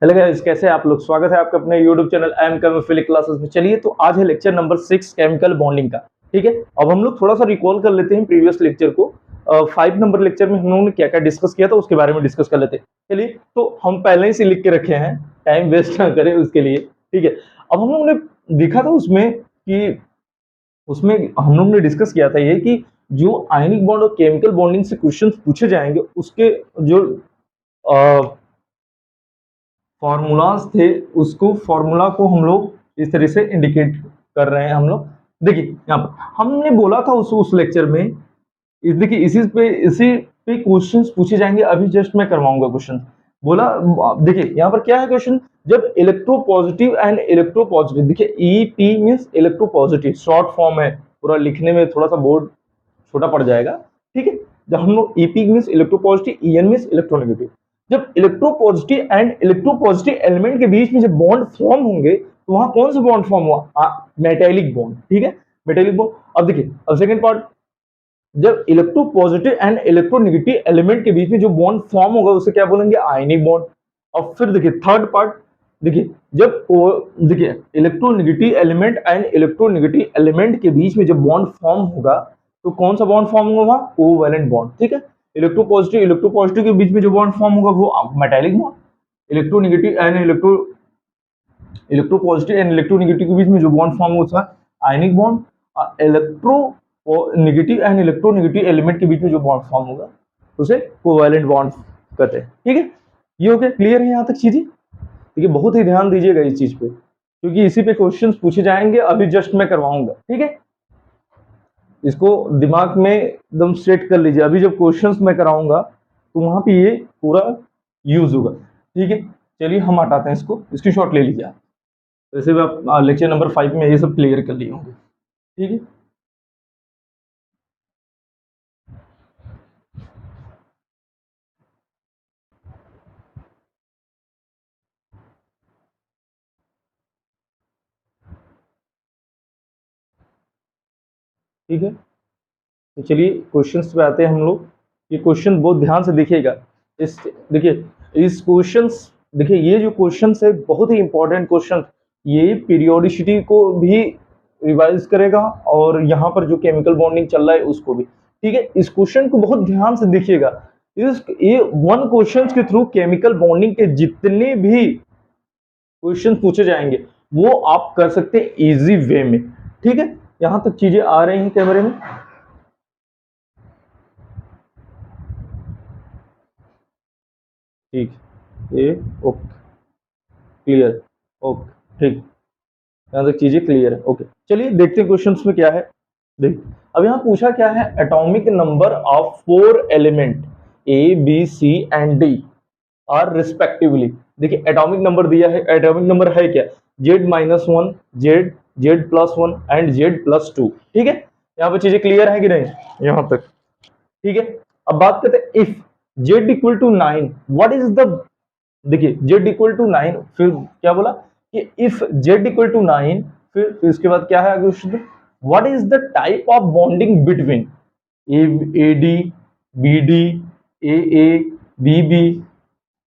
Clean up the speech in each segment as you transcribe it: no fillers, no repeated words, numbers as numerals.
Hello guys, कैसे हैं आप लोग। स्वागत है आपका अपने यूट्यूब चैनल एम केमिफिलिक क्लासेस में। चलिए तो आज है लेक्चर नंबर 6 केमिकल बॉन्डिंग का। ठीक है, अब हम लोग थोड़ा सा रिकॉल कर लेते हैं प्रीवियस लेक्चर को। 5 नंबर लेक्चर में हम लोगों ने क्या क्या डिस्कस किया था उसके बारे में डिस्कस कर लेते हैं। चलिए, तो हम पहले ही से लिख के रखे हैं, टाइम वेस्ट ना करें उसके लिए। ठीक है, अब हम लोगों ने देखा था उसमें कि उसमें हम लोग ने डिस्कस किया था ये कि जो आयनिक बॉन्ड और केमिकल बॉन्डिंग से क्वेश्चन पूछे जाएंगे उसके जो फॉर्मूलाज थे, उसको फॉर्मूला को हम लोग इस तरह से इंडिकेट कर रहे हैं। हम लोग देखिए यहाँ पर हमने बोला था उस लेक्चर में, देखिए इसी पे क्वेश्चंस पूछे जाएंगे। अभी जस्ट मैं करवाऊंगा क्वेश्चन। बोला, देखिए यहाँ पर क्या है क्वेश्चन। जब इलेक्ट्रोपॉजिटिव एंड इलेक्ट्रोपॉजिटिव, देखिए EP means electropositive, short form है, पूरा लिखने में थोड़ा सा बोर्ड छोटा पड़ जाएगा। ठीक है, जब हम लोग EP means electropositive, EN means electronegative, जब इलेक्ट्रोपॉजिटिव एंड इलेक्ट्रोपॉजिटिव एलिमेंट के बीच में जब बॉन्ड फॉर्म होंगे तो वहां कौन सा बॉन्ड फॉर्म हुआ? Metallic bond. ठीक है, मेटेलिक बॉन्ड। अब देखिए, अब सेकंड पार्ट, जब इलेक्ट्रोपॉजिटिव एंड इलेक्ट्रोनेगेटिव एलिमेंट के बीच में जो बॉन्ड फॉर्म होगा उसे क्या बोलेंगे? आयनिक बॉन्ड। और फिर देखिए थर्ड पार्ट, देखिए देखिए electronegative element and electronegative element के बीच में जब बॉन्ड फॉर्म होगा तो कौन सा बॉन्ड फॉर्म होगा? Covalent bond. ठीक है, इलेक्ट्रोपॉजिटिव के बीच में जो बॉन्ड फॉर्म होगा वो metallic bond. Electronegative and electropositive and electronegative के बीच में जो बॉन्ड फॉर्म होता है ionic bond. Electro negative and electronegative element के बीच में जो बॉन्ड फॉर्म होगा उसे कोवैलेंट बॉन्ड कहते हैं। ठीक है, ये हो गया, क्लियर है यहाँ तक चीजें। ठीक है, बहुत ही ध्यान दीजिएगा इस चीज पे क्योंकि इसी पे क्वेश्चंस पूछे जाएंगे। अभी जस्ट मैं करवाऊंगा। ठीक है, इसको दिमाग में एकदम सेट कर लीजिए। अभी जब क्वेश्चंस मैं कराऊंगा तो वहां पे ये पूरा यूज होगा। ठीक है, चलिए हम हटाते हैं इसको, स्क्रीनशॉट ले लीजिए आप। वैसे भी आप लेक्चर नंबर 5 में ये सब क्लियर कर लिए होंगे। ठीक है, ठीक है, तो चलिए क्वेश्चंस पे आते हैं हम लोग। ये क्वेश्चन बहुत ध्यान से देखिएगा। इस देखिए इस क्वेश्चंस, देखिए ये जो क्वेश्चंस है बहुत ही इंपॉर्टेंट क्वेश्चन। ये पीरियोडिसिटी को भी रिवाइज करेगा और यहाँ पर जो केमिकल बॉन्डिंग चल रहा है उसको भी। ठीक है, इस क्वेश्चन को बहुत ध्यान से देखिएगा। इस ये वन क्वेश्चन के थ्रू केमिकल बॉन्डिंग के जितने भी क्वेश्चन पूछे जाएंगे वो आप कर सकते हैं इजी वे में। ठीक है, यहां तक चीजें आ रही हैं कैमरे में। ठीक, ये ओके, क्लियर, ओके, ठीक, यहाँ तक चीजें क्लियर है। ओके, चलिए देखते हैं क्वेश्चंस में क्या है। देख, अब यहाँ पूछा क्या है, atomic number of 4 element A B C and D are respectively. देखिए एटॉमिक नंबर दिया है, एटॉमिक नंबर है क्या? Z-1, Z+1 and Z+2। ठीक है, यहाँ पे चीजें क्लियर है कि नहीं यहाँ तक? ठीक है, अब बात करते हैं if Z = 9 what is the, देखिए Z = 9, फिर क्या बोला कि इफ Z = 9, फिर इसके बाद क्या है आगे question, what is the type of bonding between A D, B D, A B B,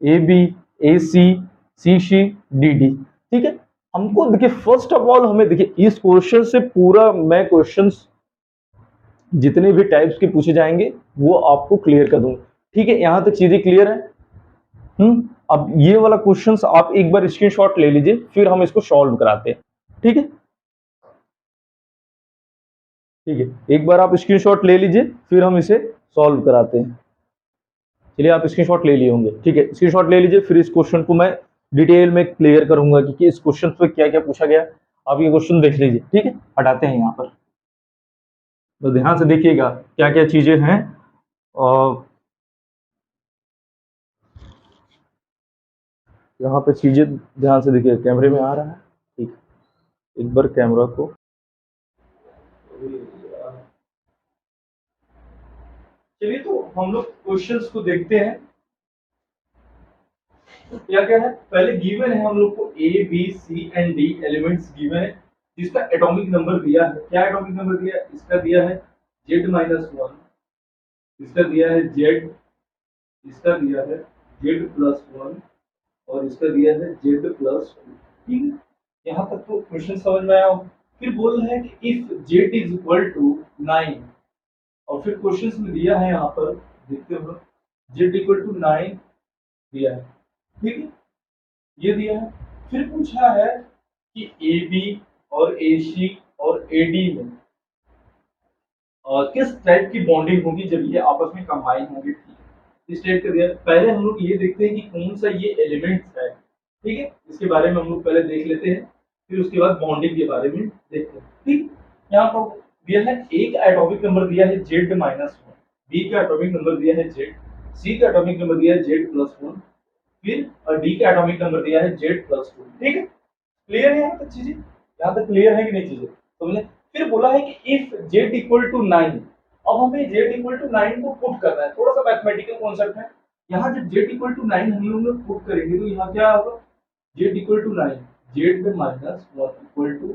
A B, A C C, D D. ठीक है, हमको देखिए फर्स्ट ऑफ ऑल हमें देखिए इस क्वेश्चन से पूरा मैं क्वेश्चंस जितने भी टाइप्स के पूछे जाएंगे वो आपको क्लियर कर दूंगा। ठीक है, यहां तक चीजें क्लियर है। अब ये वाला क्वेश्चंस आप एक बार स्क्रीनशॉट ले लीजिए, फिर हम इसको सॉल्व कराते हैं। ठीक है, ठीक है, एक बार आप स्क्रीनशॉट ले लीजिए फिर हम इसे सॉल्व कराते हैं। चलिए, आप स्क्रीनशॉट ले लिए होंगे। ठीक है, स्क्रीनशॉट ले लीजिए, फिर इस क्वेश्चन को मैं डिटेल में क्लियर करूंगा कि इस क्वेश्चन पे क्या क्या पूछा गया। आप ये क्वेश्चन देख लीजिए। ठीक है, हटाते हैं यहाँ पर, तो ध्यान से देखिएगा क्या क्या चीजें हैं। और यहाँ पे चीजें ध्यान से देखिए, कैमरे में आ रहा है? ठीक, एक बार कैमरा को, चलिए तो हम लोग क्वेश्चंस को देखते हैं। तो क्या क्या है, पहले गिवन है हम लोग को A B C and D elements given है जिसका एटॉमिक नंबर दिया है। क्या एटॉमिक नंबर दिया है? इसका दिया है Z-1, इसका दिया है Z, इसका दिया है Z+1 और इसका दिया है Z+2। ठीक है, यहाँ तक तो क्वेश्चन समझ में आया। फिर बोल रहा है कि if Z is equal to 9, और फिर क्वेश्चन में दिया है यहाँ पर, देखते हो, Z इक्वल टू 9 दिया है। ठीक है, ये दिया है। फिर पूछा है कि AB और AC और AD में किस टाइप की बॉन्डिंग होगी जब ये आपस में कंबाइन होंगे। ठीक है, इस टाइप का दिया। पहले हम लोग ये देखते हैं कि कौन सा ये एलिमेंट्स है। ठीक है, इसके बारे में हम लोग पहले देख लेते हैं, फिर उसके बाद बॉन्डिंग के बारे में देखते हैं। ठीक, यहाँ पर दिया है ए का एटॉमिक नंबर दिया है Z-1, बी का एटॉमिक नंबर दिया है Z, सी का एटॉमिक नंबर दिया है Z+1, फिर डी का एटॉमिक नंबर दिया है Z+2। ठीक है, क्लियर है यहाँ तक चीजें? यहाँ तक क्लियर है कि नहीं चीजें समझे? फिर बोला है कि इफ Z इक्वल टू 9, अब हमें Z इक्वल टू 9 को पुट करना है, थोड़ा सा मैथमेटिकल कॉन्सेप्ट है। यहाँ जब Z इक्वल टू 9 हम लोग पुट करेंगे तो यहाँ क्या होगा, Z equal to 9, Z-1 equal to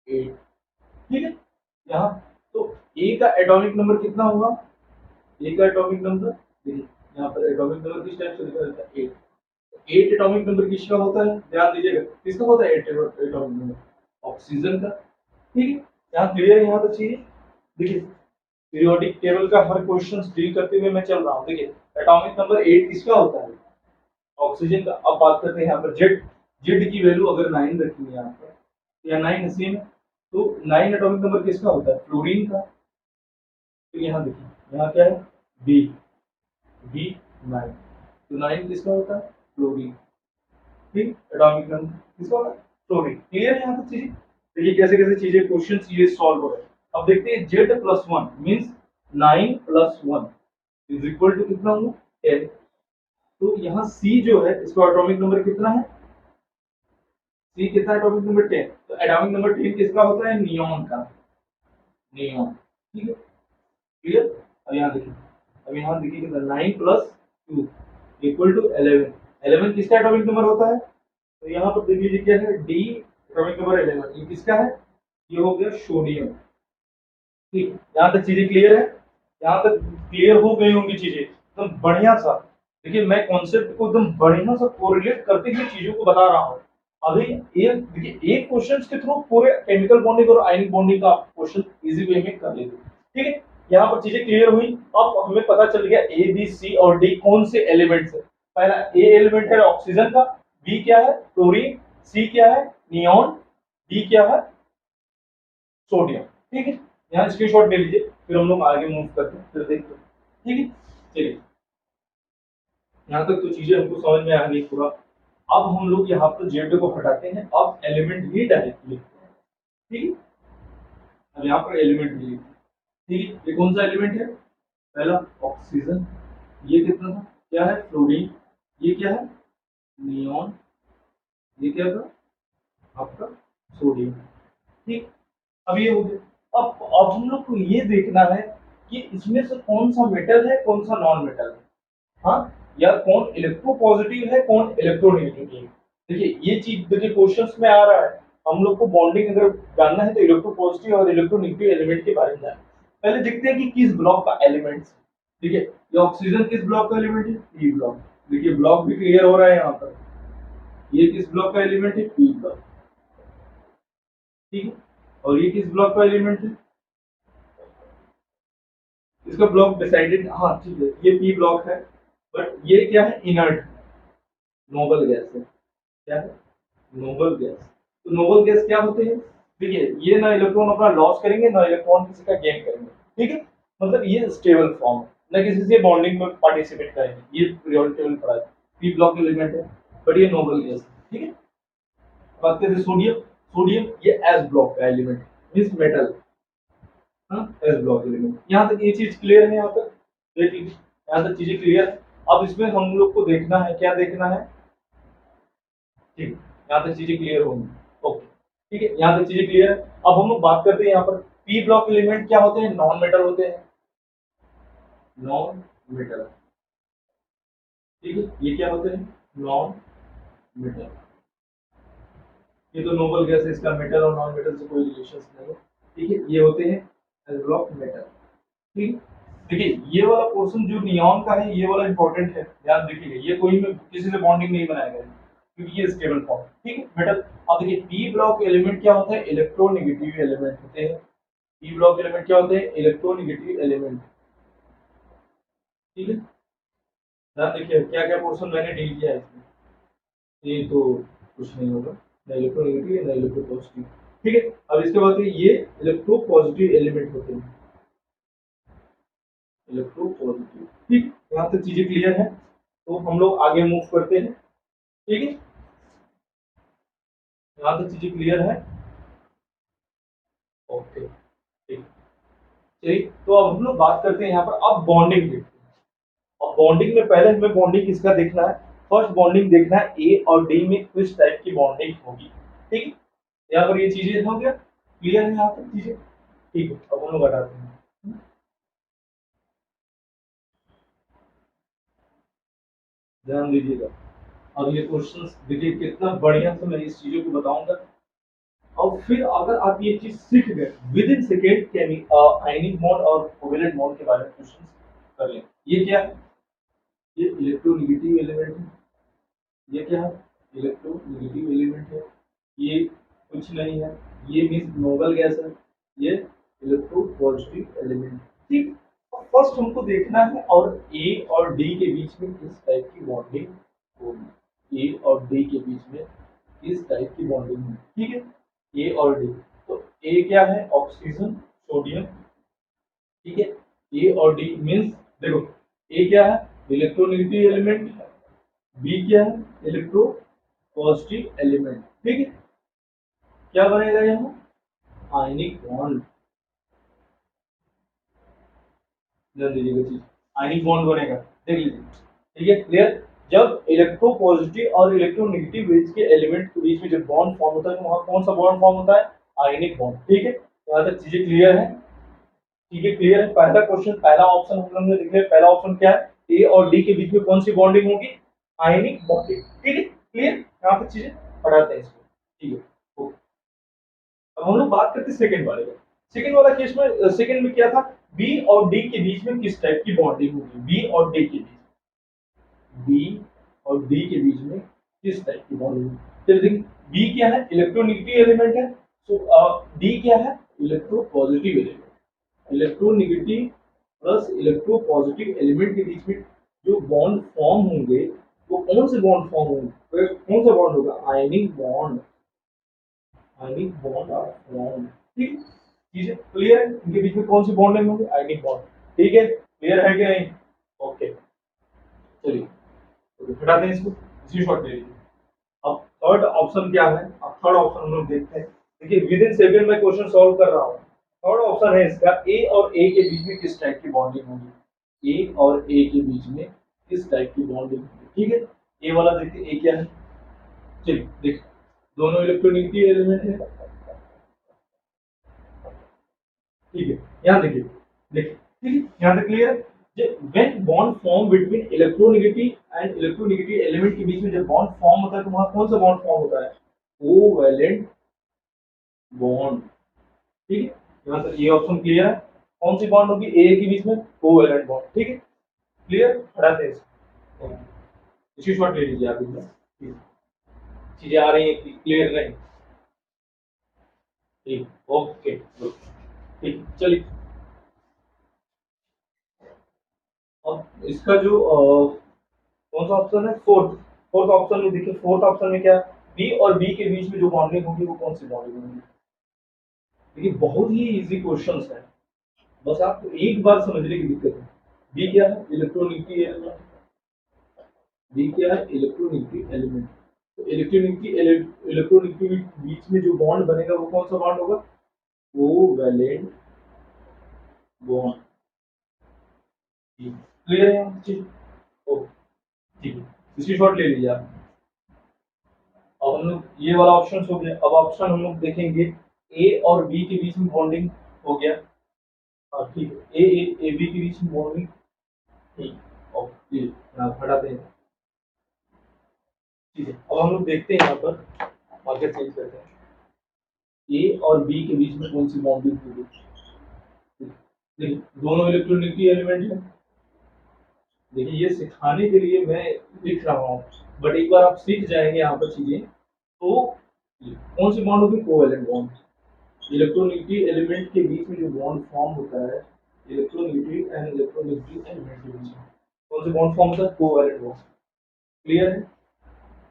8। ठीक है, यहाँ तो A का एटॉमिक नंबर कितना होगा, A का एटॉमिक नंबर देखिए, यहाँ पर एटॉमिक नंबर किस टाइप से लिखा जाता है, 8। 8 एटॉमिक नंबर किसका होता है, ध्यान दीजिएगा, किसका होता है 8 एटॉमिक नंबर, ऑक्सीजन का। ठीक है, यहाँ क्लियर है यहाँ तक चीज। देखिए पीरियोडिक टेबल का हर क्वेश्चन डील करते हुए मैं चल रहा हूँ। देखिए एटॉमिक नंबर 8 किसका होता है, ऑक्सीजन का। अब बात करते हैं यहाँ पर जेड, जेड की वैल्यू अगर 9 रखी है यहाँ पर या 9 सेम है, तो 9 एटॉमिक नंबर किसका होता है, फ्लोरीन का। तो यहाँ देखिए यहाँ क्या है, बी, बी 9, तो 9 किसका होता है, फ्लोरीन। ठीक, एटॉमिक नंबर किसका होता है, फ्लोरीन। क्लियर है यहाँ तक चीजें? देखिए कैसे कैसे चीजें क्वेश्चन ये सॉल्व हो रहे हैं। अब देखते हैं Z+1 means 9+1 is equal to कितना हुआ, 10। तो यहाँ C जो है इसका एटॉमिक नंबर कितना है, C कितना एटॉमिक नंबर 10। तो एटॉमिक नंबर 10 किसका होता है, नियॉन का, नियॉन। ठीक है, क्लियर। अब यहाँ देखिए, अब यहाँ देखिए कितना, 9+2 इक्वल टू 11। 11 किसका एटॉमिक नंबर होता है, तो यहाँ पर देख लीजिए क्या है, डी एटॉमिक नंबर 11, ये किसका है, ये हो गया सोडियम। ठीक, यहाँ तक चीजें क्लियर है, यहाँ तक क्लियर हो गई होंगी चीजें एकदम बढ़िया सा। देखिए मैं कॉन्सेप्ट को एकदम बढ़िया सा कोरिलेट करते हुए चीजों को बता रहा हूँ। अभी एक देखिए एक क्वेश्चन के थ्रू पूरे केमिकल बॉन्डिंग और आयनिक बॉन्डिंग का क्वेश्चन इजी वे में कर लेते। ठीक है, यहाँ पर चीजें क्लियर हुई। अब हमें पता चल गया ए बी सी और डी कौन से एलिमेंट्स है। पहला ए एलिमेंट है ऑक्सीजन का, बी क्या है क्लोरीन, सी क्या है नियॉन, डी क्या है सोडियम। ठीक है, यहाँ स्क्रीनशॉट ले लीजिए, फिर हम लोग आगे मूव करते हैं, फिर देखते हैं। ठीक है, चलिए यहाँ तक तो चीजें हमको समझ में आ गई पूरा। अब हम लोग यहाँ पर जेड को हटाते हैं, अब एलिमेंट ही डायरेक्ट लिखते हैं। ठीक है, अब यहाँ पर एलिमेंट भी लिखते हैं। ठीक है, ये कौन सा एलिमेंट है, पहला ऑक्सीजन, ये कितना था, क्या है फ्लोरीन, ये क्या है नियॉन, ये क्या था आपका सोडियम। ठीक, अब ये हो गया। अब हम लोग को ये देखना है कि इसमें से कौन सा मेटल है कौन सा नॉन मेटल है, हाँ, या कौन इलेक्ट्रोपॉजिटिव है कौन इलेक्ट्रोनेगेटिव है। देखिए ये चीज देखिए क्वेश्चंस में आ रहा है, हम लोग को बॉन्डिंग अगर जानना है तो इलेक्ट्रोपॉजिटिव और इलेक्ट्रोनेगेटिव एलिमेंट के बारे में जानना है। पहले देखते हैं कि किस ब्लॉक का एलिमेंट। ठीक है, ये ऑक्सीजन किस ब्लॉक का एलिमेंट है, पी ब्लॉक। देखिए ब्लॉक भी क्लियर हो रहा है यहाँ पर, ये किस ब्लॉक का एलिमेंट है, पी ब्लॉक। ठीक है, और ये किस ब्लॉक का एलिमेंट है, इसका ब्लॉक डिसाइडेड, हाँ ठीक है ये पी ब्लॉक है, बट ये क्या है इनर्ट नोबल गैस है। क्या है, नोबल गैस। तो नोबल गैस क्या होते हैं, देखिए ये ना इलेक्ट्रॉन अपना लॉस करेंगे ना इलेक्ट्रॉन किसी का गेन करेंगे। ठीक है, मतलब ये स्टेबल फॉर्म है, ना किसी से बॉन्डिंग में पार्टिसिपेट करेंगे। ये पीरियोडिक टेबल पढ़ा है, पी ब्लॉक एलिमेंट है, बट ये नोबल गैस है। ठीक है, बात करते हैं सोडियम। सोडियम ये एस ब्लॉक का एलिमेंट मींस मेटल, हाँ एस ब्लॉक एलिमेंट। यहाँ तक ये चीज क्लियर है, यहाँ तक देख लीजिए, यहाँ तक चीजें क्लियर है। अब इसमें हम लोग को देखना है, क्या देखना है, ठीक, यहाँ तक चीजें क्लियर होंगी। ओके, ठीक है, यहाँ तक चीजें क्लियर है। अब हम लोग बात करते हैं यहाँ पर पी ब्लॉक एलिमेंट क्या होते हैं, नॉन मेटल होते हैं, नॉन मेटल। ठीक है, ये क्या होते हैं, नॉन मेटल। ये तो नोबल गैस है, इसका मेटल और नॉन मेटल से कोई रिलेशन नहीं है। ठीक है, ये होते हैं एस ब्लॉक मेटल। ठीक, देखिए ये वाला पोर्शन जो नियॉन का है, ये वाला इंपॉर्टेंट है, ध्यान रखिएगा, ये कोई में किसी से बॉन्डिंग नहीं बनाएगा। क्योंकि ये स्टेबल फॉर्म, ठीक है मेटल। अब देखिए पी ब्लॉक एलिमेंट क्या होता है, इलेक्ट्रोनेगेटिव एलिमेंट होते हैं। पी ब्लॉक एलिमेंट क्या होते हैं, इलेक्ट्रोनेगेटिव एलिमेंट, ठीक है। ध्यान देखिए क्या क्या पोर्शन मैंने डील किया है इसमें, ये तो कुछ नहीं होगा, ना इलेक्ट्रोनेगेटिव ना इलेक्ट्रोपॉजिटिव, ठीक है। अब इसके बाद ये इलेक्ट्रोपॉजिटिव एलिमेंट होते हैं, इलेक्ट्रोपॉजिटिव, ठीक। यहाँ तक चीजें क्लियर है, तो हम लोग आगे मूव करते हैं, ठीक है। यहाँ तक चीजें क्लियर है, ओके, ठीक। चलिए तो अब हम लोग बात करते हैं यहाँ पर, अब बॉन्डिंग देखते हैं। अब बॉन्डिंग में पहले हमें बॉन्डिंग किसका देखना है, फर्स्ट बॉन्डिंग देखना है ए और डी में किस टाइप की बॉन्डिंग होगी, ठीक है। यहाँ पर ये चीजें हो गया, क्लियर है यहाँ तक चीजें, ठीक है। अब हम लोग बताते हैं, ध्यान दीजिएगा। अब ये क्वेश्चंस देखिए कितना बढ़िया से मैं इस चीजों को बताऊंगा। और फिर अगर आप ये चीज सीख गए विद इन सेकेंड केमी आयनिक बॉन्ड और कोवेलेंट बॉन्ड के बारे में क्वेश्चन कर लें। ये क्या है, ये इलेक्ट्रोनेगेटिव एलिमेंट है, ये क्या है, इलेक्ट्रोनेगेटिव एलिमेंट है, ये कुछ नहीं है, ये मीन्स नोबल गैस है, ये इलेक्ट्रोपॉजिटिव एलिमेंट, ठीक। फर्स्ट हमको देखना है और ए और डी के बीच में किस टाइप की बॉन्डिंग होगी, ए और डी के बीच में किस टाइप की बॉन्डिंग है, ठीक है। ए और डी, तो ए क्या है, ऑक्सीजन सोडियम, ठीक है। ए और डी मीन्स देखो, ए क्या है, इलेक्ट्रोनेगेटिव एलिमेंट, बी क्या है, इलेक्ट्रो पॉजिटिव एलिमेंट, ठीक है। क्या बनेगा यहाँ, आयनिक बॉन्ड, ध्यान दीजिएगा चीज, आयनिक बॉन्ड बनेगा, देख लीजिए, ठीक है, क्लियर। जब इलेक्ट्रो पॉजिटिव और इलेक्ट्रोनेगेटिव बेस के एलिमेंट के बीच में जब बॉन्ड फॉर्म होता है तो वहां कौन सा बॉन्ड फॉर्म होता है, आयनिक बॉन्ड, ठीक है। यहाँ तक चीजें क्लियर है, ठीक है, क्लियर है। पहला क्वेश्चन, पहला ऑप्शन हम लोग ने देख लिया, पहला ऑप्शन क्या है, ए और डी के बीच में कौन सी बॉन्डिंग होगी, आयनिक बॉन्डिंग, ठीक है, क्लियर। यहाँ पे चीजें पढ़ाते हैं इसको, ठीक है, ओके। अब हम लोग बात करते हैं सेकंड वाले का। सेकंड वाला केस में, सेकंड में क्या था, बी और डी के बीच में किस टाइप की बॉन्डिंग होगी, बी और डी के बीच, बी और डी के बीच में किस टाइप की बॉन्डिंग होगी। चलिए देखिए, बी क्या है, इलेक्ट्रोनेगेटिव एलिमेंट है, तो डी क्या है, electropositive element. Electronegative plus electropositive element के बीच में जो बॉन्ड फॉर्म होंगे वो कौन से बॉन्ड फॉर्म होंगे, तो कौन सा बॉन्ड होगा, ionic bond, ionic bond are form, ठीक। चीजें क्लियर है, इनके बीच में कौन सी बॉन्डिंग होंगे, आयनिक बॉन्ड, ठीक है, क्लियर है कि नहीं, ओके। चलिए तो हटाते हैं इसको, इसी शॉर्ट ले लीजिए। अब थर्ड ऑप्शन क्या है, अब थर्ड ऑप्शन हम लोग देखते हैं। देखिए विद इन सेकंड में क्वेश्चन सॉल्व कर रहा हूँ। थर्ड ऑप्शन है इसका, ए और ए के बीच में किस टाइप की बॉन्डिंग होगी, ए और ए के बीच में किस टाइप की बॉन्डिंग होगी, ठीक है। ए वाला देखिए, ए क्या है, चलिए देखिए, दोनों इलेक्ट्रोनेगेटिव एलिमेंट है, ठीक है। यहाँ देखिए, देखिए, ठीक है, यहाँ तक क्लियर है। When bond form between electronegative and electronegative element के बीच में जब बॉन्ड फॉर्म होता है तो वहां कौन सा बॉन्ड फॉर्म होता है, कोवैलेंट बॉन्ड, ठीक है। यहाँ तक ये ऑप्शन क्लियर है, कौन सी बॉन्ड होगी, ए के बीच में कोवैलेंट बॉन्ड, ठीक है, क्लियर, हटाते हैं इसको, इसी शॉट ले लीजिए आप इसमें, ठीक है। चीजें आ रही है क्लियर नहीं, ठीक, ओके, ठीक, चलिए। अब इसका जो कौन सा ऑप्शन है, फोर्थ, फोर्थ ऑप्शन में देखिए, फोर्थ ऑप्शन में क्या है, बी और बी के बीच में जो बॉन्डिंग होगी वो कौन सी बॉन्डिंग होगी। देखिए बहुत ही इजी क्वेश्चंस है, बस आपको एक बार समझने की दिक्कत है। बी क्या है, इलेक्ट्रोनेगेटिव एलिमेंट, बी क्या है, इलेक्ट्रोनेगेटिव एलिमेंट, तो इलेक्ट्रोनेगेटिव इलेक्ट्रोनेगेटिव के बीच में जो बॉन्ड बनेगा वो कौन सा बॉन्ड होगा, कोवैलेंट बॉन्ड, क्लियर है चीज, ओके, ठीक है, इसी शॉर्ट ले लीजिए आप। अब हम लोग ये वाला ऑप्शन हो गया, अब ऑप्शन हम लोग देखेंगे, ए और बी के बीच में बॉन्डिंग हो गया, हाँ ठीक है, ए बी के बीच में बॉन्डिंग, ठीक, ओके, हटाते हैं, ठीक है। अब हम लोग देखते हैं यहाँ पर, आगे चेंज करते हैं, ए और बी के बीच में कौन सी बॉन्डिंग होगी, देखिए दोनों इलेक्ट्रोनेगेटिव एलिमेंट है, देखिए ये सिखाने के लिए मैं लिख रहा हूँ, बट एक बार आप सीख जाएंगे यहाँ पर चीजें तो कौन सी बॉन्ड होगी, कोवेलेंट बॉन्ड। इलेक्ट्रोनिटी एलिमेंट के बीच में जो बॉन्ड फॉर्म होता है, इलेक्ट्रोनिटी एंड इलेक्ट्रोनिटी एलिमेंट के बीच में कौन सी बॉन्ड फॉर्म होता है, कोवेलेंट बॉन्ड। क्लियर है?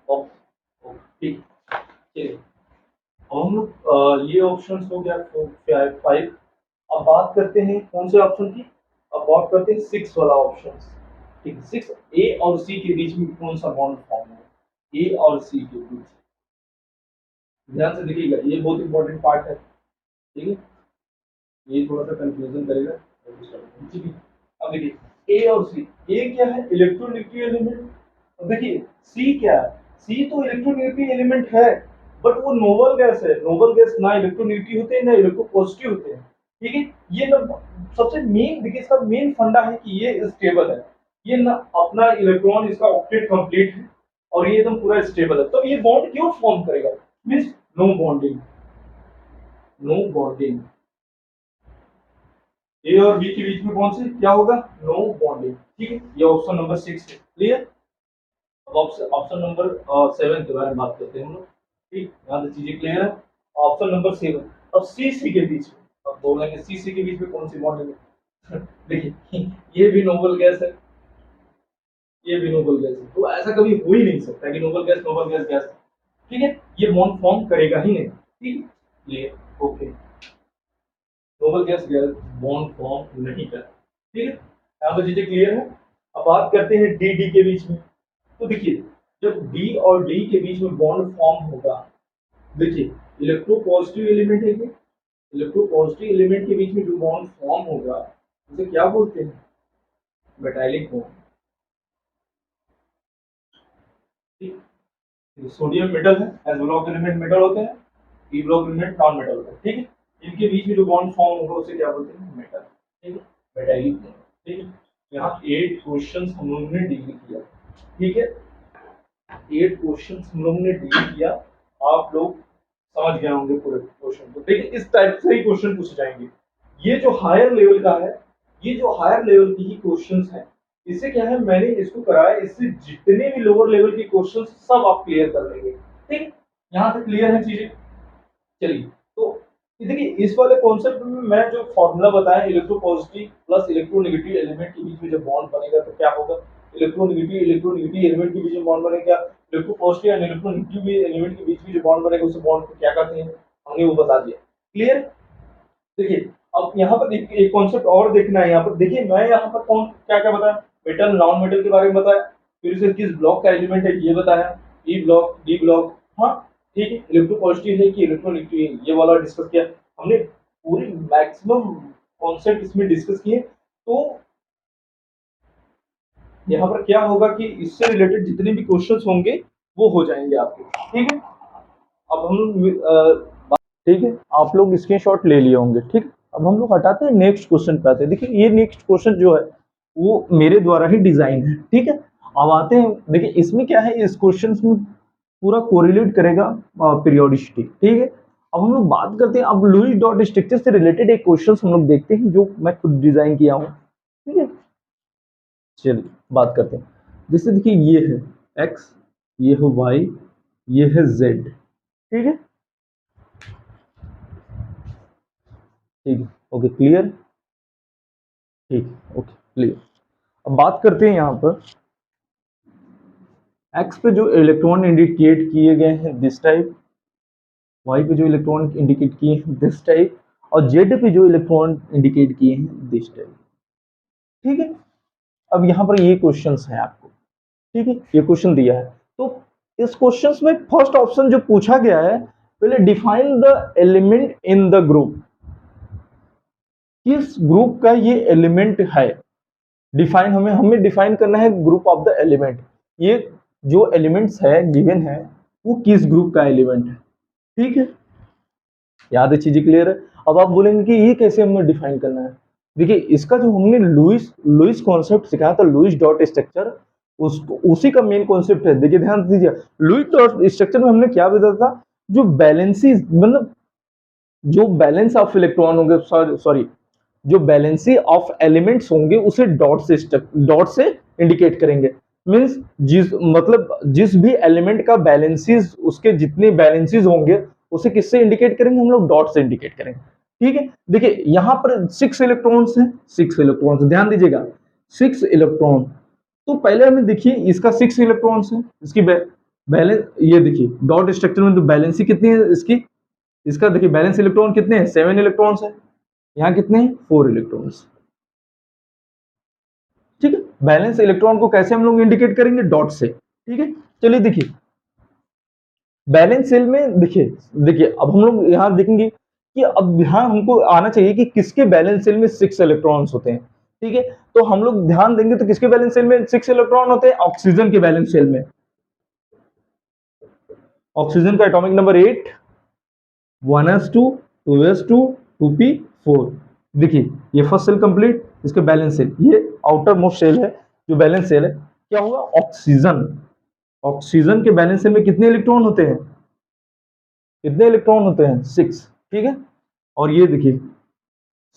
ओके, ठीक, चलिए अब हम लोग ये ऑप्शन हो गया 5। अब बात करते हैं कौन से ऑप्शन की, अब बात करते हैं 6 वाला ऑप्शन। ठीक है, 6 ए और सी के बीच में कौन सा बॉन्ड फॉर्म है, ए और सी के बीच। ध्यान से देखिएगा, ये बहुत इंपॉर्टेंट पार्ट है। ठीक है, ये थोड़ा सा कंफ्यूजन करेगा। ठीक है, अब देखिए ए और सी, ए क्या है, इलेक्ट्रोनेगेटिव एलिमेंट। अब देखिए सी क्या है, सी तो इलेक्ट्रोनेगेटिव एलिमेंट है, बट वो नोबल गैस है। नोबल गैस ना इलेक्ट्रोनेगेटिव होते हैं ना इलेक्ट्रोपॉजिटिव होते हैं। ठीक है, ये ना सबसे मेन, देखिए इसका मेन फंडा है कि ये स्टेबल है। ये ना अपना इलेक्ट्रॉन, इसका ऑक्टेट कंप्लीट है और ये एकदम पूरा स्टेबल है। तो ये बॉन्ड क्यों फॉर्म करेगा, means no bonding, no bonding. A और बी के बीच में कौन से क्या होगा, नो बॉन्डिंग। ठीक है, ये ऑप्शन नंबर 6 है। क्लियर? अब ऑप्शन नंबर 7 के बारे में बात करते हैं हम लोग। ठीक, यहाँ से चीजें क्लियर है। ऑप्शन नंबर 7, अब सी सी के बीच में, अब बोलेंगे सी सी के बीच में कौन सी बॉन्डिंग है। देखिए ये भी नोबल गैस है, ये भी नोबल गैस है, तो ऐसा कभी हो ही नहीं सकता कि नोबल गैस गैस। ठीक है, ये बॉन्ड फॉर्म करेगा ही नहीं। ठीक, ये okay, noble gas gas bond form नहीं कर। ठीक है, यहाँ पर चीजें क्लियर है। अब बात करते हैं डी डी के बीच में। तो देखिए जब डी और डी के बीच में बॉन्ड फॉर्म होगा, देखिए इलेक्ट्रोपॉजिटिव एलिमेंट है, इलेक्ट्रोपॉजिटिव एलिमेंट के बीच में जो बॉन्ड फॉर्म होगा उसे क्या बोलते हैं, मेटालिक बॉन्ड। ठीक, सोडियम मेटल है, एस ब्लॉक एलिमेंट मेटल होते हैं, P block element non metal होता है। ठीक है, इनके बीच में जो बॉन्ड फॉर्म होगा उसे क्या बोलते हैं, मेटल। ठीक है, मेटालिक बॉन्ड। ठीक है, यहाँ 8 क्वेश्चंस हम लोगों ने डील किया। ठीक है, 8 क्वेश्चंस हम लोगों ने डील किया, आप लोग समझ गए होंगे पूरे क्वेश्चन को। देखिए इस टाइप से ही क्वेश्चन पूछे जाएंगे। ये जो हायर लेवल का है, ये जो हायर लेवल की ही क्वेश्चंस हैं, इससे क्या है, मैंने इसको कराया, इससे जितने भी लोअर लेवल के क्वेश्चंस सब आप क्लियर कर लेंगे। ठीक, यहाँ तक क्लियर है चीजें। चलिए, तो देखिए इस वाले कॉन्सेप्ट में मैं जो फॉर्मूला बताया, इलेक्ट्रोपॉजिटिव प्लस इलेक्ट्रोनेगेटिव एलिमेंट के बीच में जब बॉन्ड बनेगा तो क्या होगा, इलेक्ट्रोनेगेटिव एलिमेंट के बीच में बॉन्ड बनेगा, इलेक्ट्रोपॉजिटिव एंड इलेक्ट्रोनेगेटिव एलिमेंट के बीच में जो बॉन्ड बनेगा उस बॉन्ड को क्या कहते हैं, हमने वो बता दिया। क्लियर? देखिए अब यहाँ पर एक कॉन्सेप्ट और देखना है। यहाँ पर देखिए मैं यहाँ पर कौन क्या क्या बताया, मेटल नॉन मेटल के बारे में बताया, फिर से किस ब्लॉक का एलिमेंट है ये बताया, ई ब्लॉक डी ब्लॉक। हाँ ठीक है, इलेक्ट्रोपॉजिटिव है कि इलेक्ट्रोनेगेटिव है ये वाला डिस्कस किया हमने। पूरी मैक्सिमम कॉन्सेप्ट इसमें डिस्कस किए। तो यहाँ पर क्या होगा कि इससे रिलेटेड जितने भी क्वेश्चंस होंगे वो हो जाएंगे आपके। ठीक है, अब हम ठीक है, आप लोग स्क्रीनशॉट ले लिए होंगे। ठीक, अब हम लोग हटाते हैं, नेक्स्ट क्वेश्चन पे आते हैं। देखिए ये नेक्स्ट क्वेश्चन जो है वो मेरे द्वारा ही डिजाइन है। ठीक है, अब आते हैं, देखिए इसमें क्या है, इस क्वेश्चन में पूरा कोरिलेट करेगा पीरियोडिसिटी। ठीक है, अब हम लोग बात करते हैं, अब लुईस डॉट स्ट्रक्चर से रिलेटेड एक क्वेश्चन हम लोग देखते हैं जो मैं खुद डिजाइन किया हूँ। ठीक है, चलिए बात करते हैं। जैसे देखिए ये है एक्स, ये है वाई, ये है जेड। ठीक है, ठीक है, ओके क्लियर। ठीक, ओके क्लियर। अब बात करते हैं यहाँ पर एक्स पे जो इलेक्ट्रॉन इंडिकेट किए गए हैं दिस टाइप, वाई पे जो इलेक्ट्रॉन इंडिकेट किए हैं दिस टाइप, और जेड पे जो इलेक्ट्रॉन इंडिकेट किए हैं दिस टाइप। ठीक है, अब यहाँ पर ये क्वेश्चंस हैं आपको। ठीक है, ये क्वेश्चन दिया है, तो इस क्वेश्चंस में फर्स्ट ऑप्शन जो पूछा गया है, पहले define the element in the group. किस ग्रुप का ये एलिमेंट है, डिफाइन हमें हमें डिफाइन करना है ग्रुप ऑफ द एलिमेंट। ये जो एलिमेंट्स है गिवन है वो किस ग्रुप का एलिमेंट है। ठीक है, याद है, चीजें क्लियर है। अब आप बोलेंगे कि ये कैसे हमें डिफाइन करना है। देखिए इसका जो हमने लुईस लुईस कॉन्सेप्ट सिखाया था, लुईस डॉट स्ट्रक्चर, उसको उसी का मेन कॉन्सेप्ट है। देखिए ध्यान दीजिए, लुईस डॉट स्ट्रक्चर में हमने क्या बताया था, जो बैलेंसी मतलब जो बैलेंस ऑफ इलेक्ट्रॉन होंगे, सॉरी जो बैलेंसी ऑफ एलिमेंट्स होंगे उसे डॉट से इंडिकेट करेंगे। मीन्स जिस भी एलिमेंट का बैलेंसेस, उसके जितने बैलेंसेस होंगे उसे किससे इंडिकेट करेंगे, हम लोग डॉट से इंडिकेट करेंगे। ठीक है, देखिए यहां पर 6 इलेक्ट्रॉन्स हैं, 6 इलेक्ट्रॉन्स, ध्यान दीजिएगा 6 इलेक्ट्रॉन। तो पहले हमें देखिए इसका 6 इलेक्ट्रॉन्स है, इसकी बैलेंस, ये देखिए डॉट स्ट्रक्चर में तो बैलेंसी कितनी है इसकी, इसका देखिए बैलेंस इलेक्ट्रॉन कितने हैं, 7 इलेक्ट्रॉन्स है, यहाँ कितने हैं, 4 इलेक्ट्रॉन्स। ठीक है, बैलेंस इलेक्ट्रॉन को कैसे हम लोग इंडिकेट करेंगे, डॉट से। ठीक है, चलिए देखिए बैलेंस सेल में देखिए देखिए अब हम लोग यहाँ देखेंगे कि अब यहाँ हमको आना चाहिए कि किसके बैलेंस सेल में 6 इलेक्ट्रॉन्स होते हैं। ठीक है, तो हम लोग ध्यान देंगे तो किसके बैलेंस सेल में 6 इलेक्ट्रॉन होते हैं, ऑक्सीजन के बैलेंस सेल में। ऑक्सीजन का atomic number 8, 1s2, 2s2, 2p4। देखिए ये फर्स्ट सेल कंप्लीट, इसके बैलेंस सेल, ये आउटर मोस्ट सेल है जो बैलेंस सेल है, क्या होगा, ऑक्सीजन। ऑक्सीजन के बैलेंस सेल में कितने इलेक्ट्रॉन होते हैं, कितने इलेक्ट्रॉन होते हैं, 6। ठीक है, और ये देखिए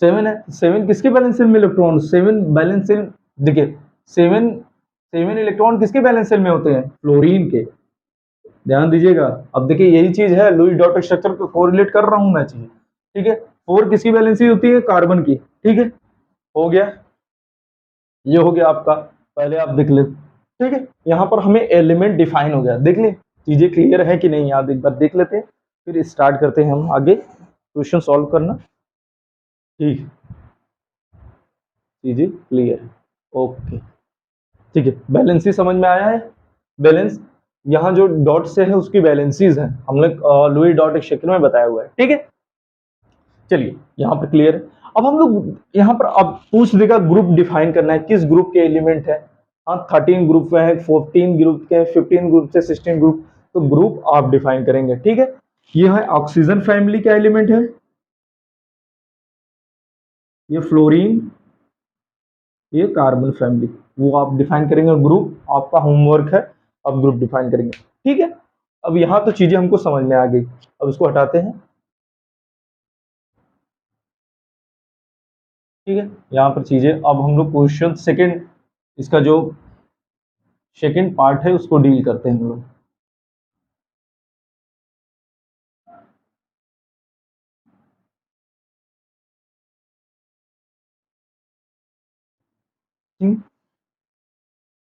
7 है, 7 किसके बैलेंस सेल में इलेक्ट्रॉन, 7 बैलेंस सेल, देखिए 7 इलेक्ट्रॉन किसके बैलेंस सेल में होते हैं, फ्लोरीन के। ध्यान दीजिएगा, अब देखिए यही चीज है, लुईस डॉट स्ट्रक्चर को कोरिलेट कर रहा हूं मैं चीज। ठीक है, 4 किसकी बैलेंसी होती है, कार्बन की। ठीक है, हो गया, ये हो गया आपका, पहले आप देख ले। ठीक है, यहाँ पर हमें एलिमेंट डिफाइन हो गया, देख ले चीजें क्लियर है कि नहीं, याद एक बार देख लेते हैं, फिर स्टार्ट करते हैं हम आगे क्वेश्चन सॉल्व करना। ठीक, चीजें क्लियर है, ओके। ठीक है, बैलेंसी समझ में आया है, बैलेंस यहाँ जो डॉट से है उसकी बैलेंसीज है, हम लोग लुईस डॉट स्ट्रक्चर में बताया हुआ है। ठीक है, चलिए यहाँ पर क्लियर है। अब हम लोग यहाँ पर अब पूछ देगा ग्रुप डिफाइन करना है, किस ग्रुप के एलिमेंट है। हाँ 13 ग्रुप है, 14 ग्रुप के, 15 ग्रुप से 16 ग्रुप, तो ग्रुप आप डिफाइन करेंगे। ठीक है, ये है ऑक्सीजन फैमिली का एलिमेंट है, ये फ्लोरीन, ये कार्बन फैमिली, वो आप डिफाइन करेंगे। ग्रुप आपका होमवर्क है, अब ग्रुप डिफाइन करेंगे। ठीक है, अब यहाँ तो चीजें हमको समझ में आ गई, अब इसको हटाते हैं। ठीक है, यहाँ पर चीजें, अब हम लोग क्वेश्चन सेकंड, इसका जो सेकंड पार्ट है उसको डील करते हैं हम लोग।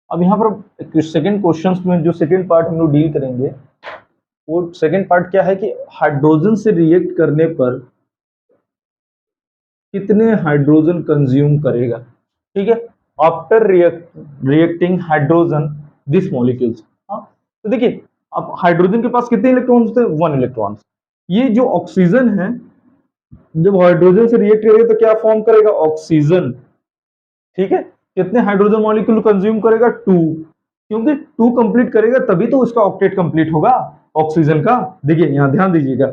अब यहाँ पर सेकंड क्वेश्चन में जो सेकंड पार्ट हम लोग डील करेंगे, वो सेकंड पार्ट क्या है कि हाइड्रोजन से रिएक्ट करने पर कितने हाइड्रोजन कंज्यूम करेगा। ठीक है, after reacting hydrogen this molecules. हाँ, तो देखिए अब हाइड्रोजन के पास कितने इलेक्ट्रॉन्स थे, 1 इलेक्ट्रॉन। ये जो ऑक्सीजन है जब हाइड्रोजन से रिएक्ट करेगा तो क्या फॉर्म करेगा, ऑक्सीजन। ठीक है, कितने हाइड्रोजन मॉलिक्यूल कंज्यूम करेगा, 2, क्योंकि 2 कंप्लीट करेगा तभी तो उसका ऑक्टेट कंप्लीट होगा ऑक्सीजन का। देखिए यहाँ ध्यान दीजिएगा,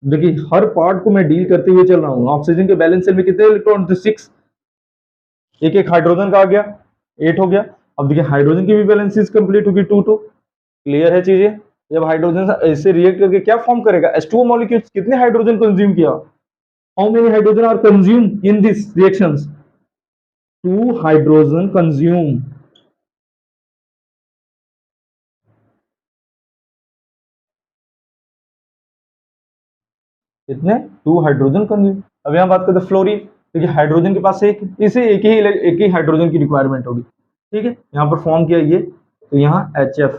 देखिए हर पार्ट को मैं डील करते हुए चल रहा हूँ। ऑक्सीजन के बैलेंस सेल में कितने इलेक्ट्रॉन थे, 6, एक एक हाइड्रोजन का आ गया, 8 हो गया। अब देखिए हाइड्रोजन की भी बैलेंसेस कंप्लीट होगी, 2 2। क्लियर है चीजें, जब हाइड्रोजन ऐसे रिएक्ट करके क्या फॉर्म करेगा, H2O मॉलिक्यूल्स, कितने हाइड्रोजन कंज्यूम किया, how many hydrogen are consume in this reactions, 2 hydrogen consume. कितने, 2 हाइड्रोजन कंज्यूम। अब यहाँ बात करते हैं फ्लोरीन, देखिए हाइड्रोजन के पास एक, इसे एक ही हाइड्रोजन की रिक्वायरमेंट होगी। ठीक है, यहाँ पर फॉर्म किया ये, तो यहाँ HF,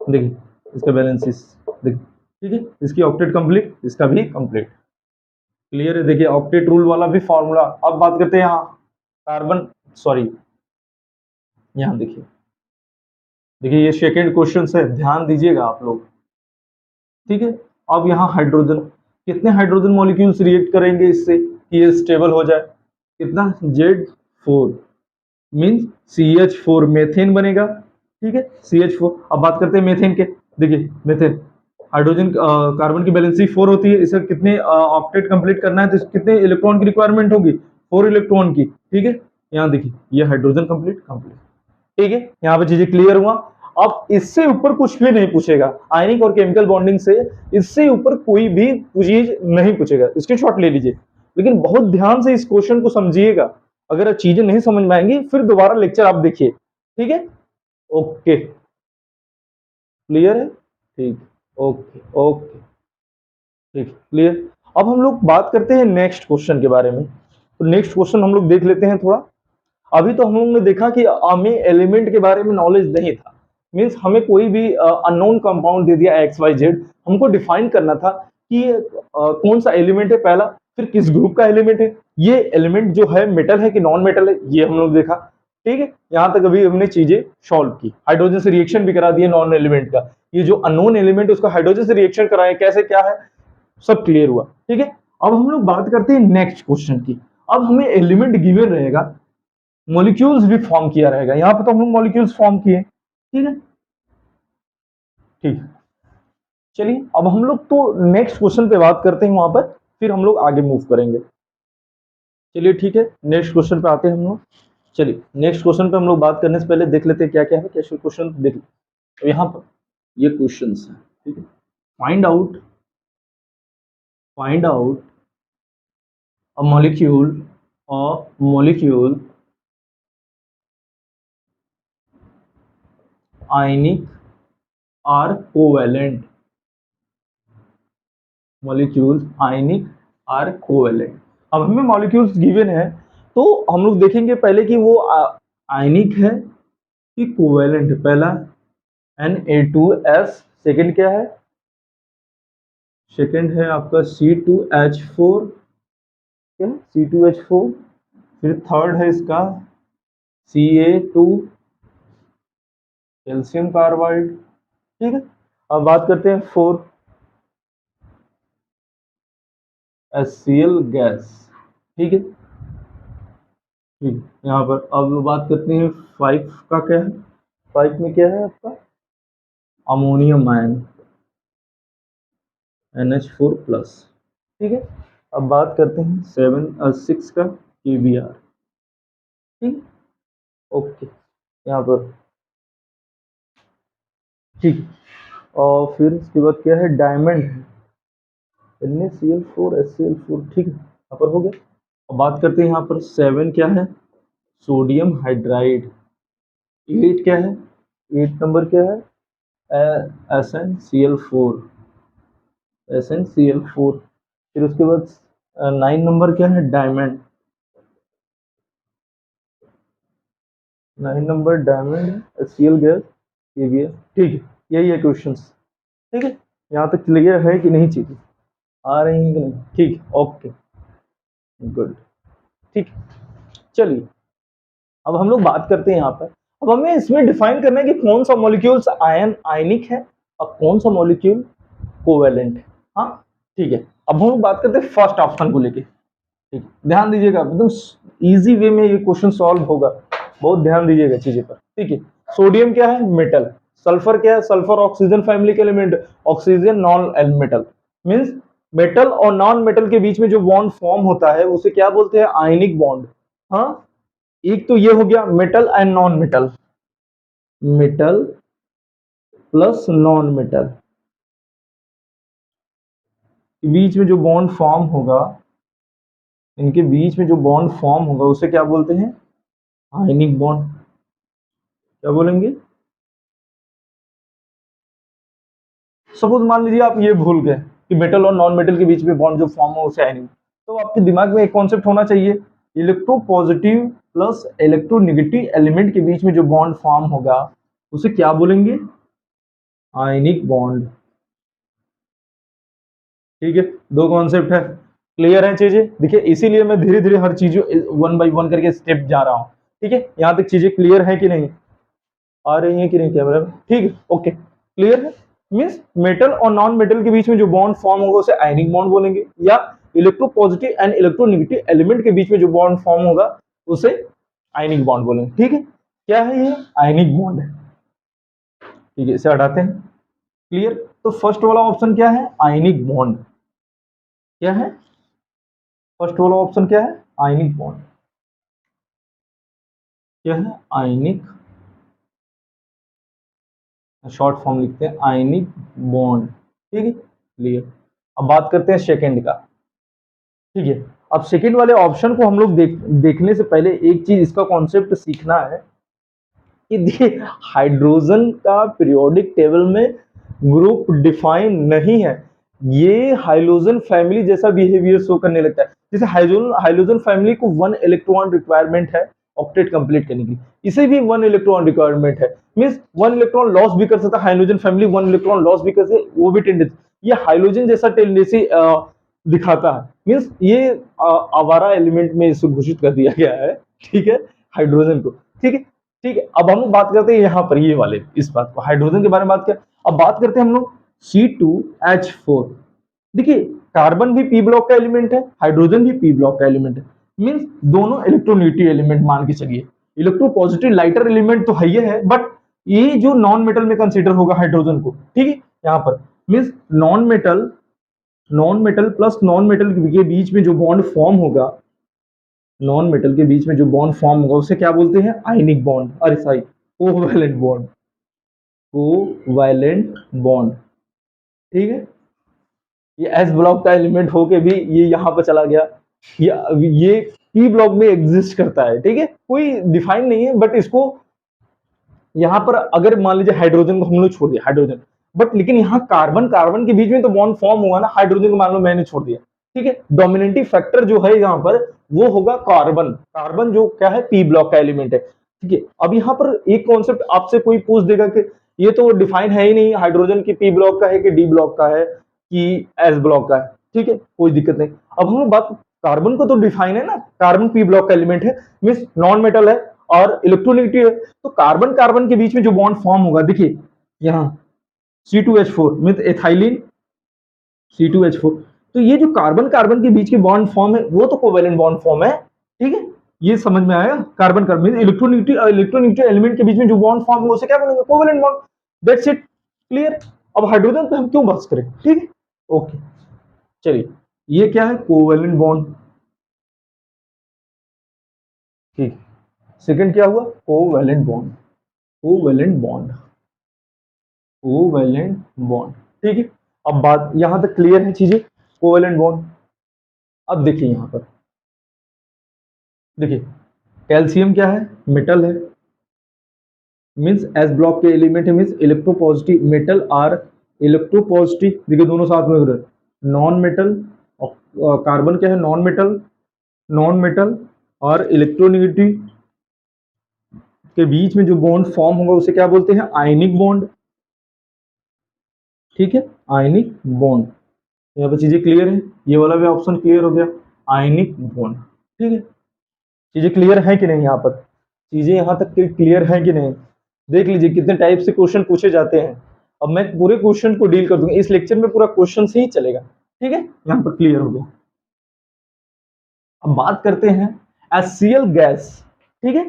देखिए इसका बैलेंसेस देखिए। ठीक है, इसकी ऑक्टेट कंप्लीट, इसका भी कंप्लीट। क्लियर है, देखिए ऑक्टेट रूल वाला भी फॉर्मूला। अब बात करते हैं यहाँ कार्बन, सॉरी यहाँ देखिए, देखिए ये सेकेंड क्वेश्चन है, ध्यान दीजिएगा आप लोग। ठीक है, अब यहाँ हाइड्रोजन, कितने हाइड्रोजन मॉलिक्यूल्स रिएक्ट करेंगे इससे कि ये स्टेबल हो जाए, कितना, Z4, मीन्स CH4 मेथेन बनेगा। ठीक है, CH4। अब बात करते हैं मेथेन के, देखिए मेथेन, हाइड्रोजन कार्बन की बैलेंसी 4 होती है, इसे कितने ऑक्टेट कंप्लीट करना है तो कितने इलेक्ट्रॉन की रिक्वायरमेंट होगी, 4 इलेक्ट्रॉन की। ठीक है, यहाँ देखिए ये हाइड्रोजन कंप्लीट। ठीक है, यहाँ पे चीजें क्लियर हुआ। अब इससे ऊपर कुछ भी नहीं पूछेगा, आयनिक और केमिकल बॉन्डिंग से इससे ऊपर कोई भी चीज नहीं पूछेगा, इसके शॉट ले लीजिए। लेकिन बहुत ध्यान से इस क्वेश्चन को समझिएगा, अगर चीजें नहीं समझ में आएंगी फिर दोबारा लेक्चर आप देखिए, ठीक है, ओके, क्लियर है, ठीक, ओके ओके, ठीक, क्लियर। अब हम लोग बात करते हैं नेक्स्ट क्वेश्चन के बारे में। तो नेक्स्ट क्वेश्चन हम लोग देख लेते हैं थोड़ा। अभी तो हम लोग ने देखा कि हमें एलिमेंट के बारे में नॉलेज नहीं था, मीन्स हमें कोई भी अननोन कंपाउंड दे दिया एक्स वाई जेड, हमको डिफाइन करना था कि कौन सा एलिमेंट है पहला, फिर किस ग्रुप का एलिमेंट है, ये एलिमेंट जो है मेटल है कि नॉन मेटल है, ये हम लोग देखा। ठीक है, यहाँ तक अभी हमने चीजें सॉल्व की, हाइड्रोजन से रिएक्शन भी करा दिए नॉन एलिमेंट का, ये जो अननोन एलिमेंट उसका हाइड्रोजन से रिएक्शन कराए कैसे क्या है, सब क्लियर हुआ। ठीक है, अब हम लोग बात करते हैं नेक्स्ट क्वेश्चन की। अब हमें एलिमेंट गिवन रहेगा, मॉलिक्यूल्स भी फॉर्म किया रहेगा, यहाँ पे तो हम लोग मॉलिक्यूल्स फॉर्म किए, ठीक है, ठीक। चलिए अब हम लोग तो नेक्स्ट क्वेश्चन पे बात करते हैं वहां पर, फिर हम लोग आगे मूव करेंगे। चलिए ठीक है, नेक्स्ट क्वेश्चन पे आते हैं हम लोग। चलिए नेक्स्ट क्वेश्चन पे हम लोग बात करने से पहले देख लेते हैं क्या क्या है, कैसे क्वेश्चन देख। तो यहाँ पर ये क्वेश्चंस हैं, ठीक है। Find out a molecule ionic or covalent, molecules ionic or covalent. अब हमें मॉलिक्यूल्स गिवन है, तो हम लोग देखेंगे पहले कि वो आयनिक है कि कोवेलेंट है। पहला Na2S, सेकंड क्या है, सेकंड है आपका C2H4, क्या C2H4, फिर थर्ड है इसका Ca2, कैल्शियम कार्बाइड। ठीक है, अब बात करते हैं 4 HCl गैस। ठीक है, ठीक, यहाँ पर अब बात करते हैं 5 का क्या है, 5 में क्या है आपका अमोनियम आयन NH4+। ठीक है, अब बात करते हैं 6 का KBr। ठीक, ओके, यहाँ पर ठीक। और फिर इसके बाद क्या है, डायमंड है NaCl4HCl4। ठीक है, यहाँ पर हो गया। अब बात करते हैं यहाँ पर 7 क्या है, सोडियम हाइड्राइड। 8 क्या है, 8 नंबर क्या है, SnCl4। फिर उसके बाद 9 नंबर क्या है, डायमंड। 9 नंबर डायमंड है, HCl गैस, ये भी है। ठीक है, यही है क्वेश्चंस। ठीक है, यहाँ तक क्लियर है कि नहीं, चीजें आ रही हैं कि नहीं, ठीक, ओके, गुड, ठीक। चलिए अब हम लोग बात करते हैं यहाँ पर। अब हमें इसमें डिफाइन करना है कि कौन सा मॉलिक्यूल्स आयनिक है और कौन सा मॉलिक्यूल कोवेलेंट है। हाँ, ठीक है, अब हम लोग बात करते हैं फर्स्ट ऑप्शन को लेके। ठीक, ध्यान दीजिएगा, एकदम इजी वे में ये क्वेश्चन सॉल्व होगा, बहुत ध्यान दीजिएगा चीजें पर। ठीक है, सोडियम क्या है, मेटल। सल्फर क्या है, सल्फर ऑक्सीजन फैमिली के element, oxygen non metal. Means metal और नॉन मेटल के बीच में जो बॉन्ड फॉर्म होता है उसे क्या बोलते हैं, आयनिक बॉन्ड। हाँ, एक तो ये हो गया metal and non metal, metal plus non metal के बीच में जो बॉन्ड फॉर्म होगा, इनके बीच में जो बॉन्ड फॉर्म होगा उसे क्या बोलते हैं, आयनिक बॉन्ड। क्या बोलेंगे, सपोज मान लीजिए आप ये भूल गए कि मेटल और नॉन मेटल के बीच में बॉन्ड जो फॉर्म हो उसे आयनिक, तो आपके दिमाग में एक कॉन्सेप्ट होना चाहिए, इलेक्ट्रोपॉजिटिव प्लस इलेक्ट्रोनेगेटिव एलिमेंट के बीच में जो बॉन्ड फॉर्म होगा उसे क्या बोलेंगे, आयनिक बॉन्ड। ठीक है, दो कॉन्सेप्ट है, क्लियर है चीजें। देखिए इसीलिए मैं धीरे धीरे हर चीज वन बाय वन करके स्टेप जा रहा हूँ। ठीक है, यहाँ तक चीजें क्लियर है कि नहीं, आ रही है कि नहीं कैमरा में, ठीक है, ओके, क्लियर है। मींस मेटल और नॉन मेटल के बीच में जो बॉन्ड फॉर्म होगा उसे आयनिक बॉन्ड बोलेंगे, या इलेक्ट्रोपॉजिटिव एंड इलेक्ट्रोनेगेटिव एलिमेंट के बीच में जो बॉन्ड फॉर्म होगा उसे आयनिक बॉन्ड बोलेंगे। ठीक है, क्या है ये, आयनिक बॉन्ड है। ठीक है, इसे हटाते हैं, क्लियर। तो फर्स्ट वाला ऑप्शन क्या है, आयनिक बॉन्ड, क्या है, फर्स्ट वाला ऑप्शन क्या है, आयनिक बॉन्ड, क्या है, आयनिक, शॉर्ट फॉर्म लिखते हैं आयनिक बॉन्ड। ठीक है, क्लियर। अब बात करते हैं सेकंड का। ठीक है, अब सेकंड वाले ऑप्शन को हम लोग देखने से पहले एक चीज इसका कॉन्सेप्ट सीखना है कि देखिए हाइड्रोजन का पीरियोडिक टेबल में ग्रुप डिफाइन नहीं है, ये हाइड्रोजन फैमिली जैसा बिहेवियर शो करने लगता है। जैसे हाइड्रोजन हाइड्रोजन फैमिली को 1 इलेक्ट्रॉन रिक्वायरमेंट है ऑक्टेट कंप्लीट करने की, इसे भी 1 इलेक्ट्रॉन रिक्वायरमेंट है, मींस 1 इलेक्ट्रॉन लॉस भी कर सकता है हाइड्रोजन फैमिली, 1 इलेक्ट्रॉन लॉस भी कर सकते, वो भी टेंडेंसी, ये हाइड्रोजन जैसा टेंडेंसी दिखाता है, मींस ये आवारा एलिमेंट में इसे घोषित कर दिया गया है, ठीक है, हाइड्रोजन को। ठीक है, ठीक है, अब हम लोग बात करते हैं यहाँ पर ये वाले इस बात को, हाइड्रोजन के बारे में बात किया, अब बात करते हैं हम लोग C2H4। देखिए कार्बन भी पी ब्लॉक का एलिमेंट है, हाइड्रोजन भी पी ब्लॉक का एलिमेंट है, मींस दोनों इलेक्ट्रोनेगेटिव एलिमेंट मान के चलिए, इलेक्ट्रोपॉजिटिव लाइटर एलिमेंट तो है ही है, बट ये जो नॉन मेटल में कंसीडर होगा हाइड्रोजन को, ठीक है, यहाँ पर means non metal plus non metal के बीच में जो बॉन्ड फॉर्म होगा, नॉन मेटल के बीच में जो बॉन्ड फॉर्म होगा उसे क्या बोलते हैं, आयनिक बॉन्ड, अरे sorry covalent bond, covalent bond, ठीक है। ये एस ब्लॉक का एलिमेंट होके भी ये यहाँ पर चला गया, ये पी ब्लॉक में एग्जिस्ट करता है, ठीक है, कोई डिफाइन नहीं है, बट इसको यहाँ पर अगर मान लीजिए हाइड्रोजन को हम लोग छोड़ दिया हाइड्रोजन, बट लेकिन यहाँ कार्बन कार्बन के बीच में तो बॉन्ड फॉर्म हुआ ना, हाइड्रोजन को मान लो मैंने छोड़ दिया, ठीक है, डोमिनेटिंग फैक्टर जो है यहाँ पर वो होगा कार्बन, कार्बन जो क्या है पी ब्लॉक का एलिमेंट है, ठीक है। अब यहाँ पर एक कॉन्सेप्ट आपसे कोई पूछ देगा कि ये तो डिफाइन है ही नहीं हाइड्रोजन की पी ब्लॉक का है कि डी ब्लॉक का है कि एस ब्लॉक का है, ठीक है, कोई दिक्कत नहीं। अब हम लोग बात, कार्बन को तो डिफाइन है ना, कार्बन पी ब्लॉक का एलिमेंट है, मींस नॉन मेटल है और इलेक्ट्रोनेगेटिव है, तो कार्बन कार्बन के बीच में जो बॉन्ड फॉर्म होगा, देखिए यहाँ C2H4 मींस एथाइलिन C2H4, तो ये जो कार्बन कार्बन के बीच के बॉन्ड फॉर्म है वो तो कोवैलेंट बॉन्ड फॉर्म है, ठीक है, ये समझ में आया, कार्बन कार्बन इलेक्ट्रोनेगेटिव एलिमेंट के बीच में जो बॉन्ड फॉर्म है उसे क्या बोलेंगे, covalent bond, that's it, clear. अब हाइड्रोजन पे हम क्यों बात करें, ठीक है, ओके, चलिए ये क्या है, कोवैलेंट बॉन्ड, ठीक, सेकंड क्या हुआ, covalent bond, covalent bond, covalent bond, ठीक है। अब बात यहां तक क्लियर है चीजें, कोवैलेंट बॉन्ड। अब देखिए यहां पर, देखिए कैल्शियम क्या है, मेटल है, मींस एस ब्लॉक के एलिमेंट है, means electropositive metal are electropositive, देखिए दोनों साथ में उधर नॉन मेटल, कार्बन क्या है, नॉन मेटल, नॉन मेटल और इलेक्ट्रोनेगेटिव के बीच में जो बॉन्ड फॉर्म होगा उसे क्या बोलते हैं, आयनिक बॉन्ड, ठीक है, आयनिक बॉन्ड। यहाँ पर चीजें क्लियर है, ये वाला भी ऑप्शन क्लियर हो गया, आयनिक बॉन्ड, ठीक है, चीजें क्लियर है कि नहीं, यहाँ पर चीजें यहाँ तक क्लियर है कि नहीं, देख लीजिए कितने टाइप से क्वेश्चन पूछे जाते हैं। अब मैं पूरे क्वेश्चन को डील कर दूंगा इस लेक्चर में, पूरा क्वेश्चन से ही चलेगा, ठीक है, यहाँ पर क्लियर हो गया। अब बात करते हैं HCl गैस, ठीक है,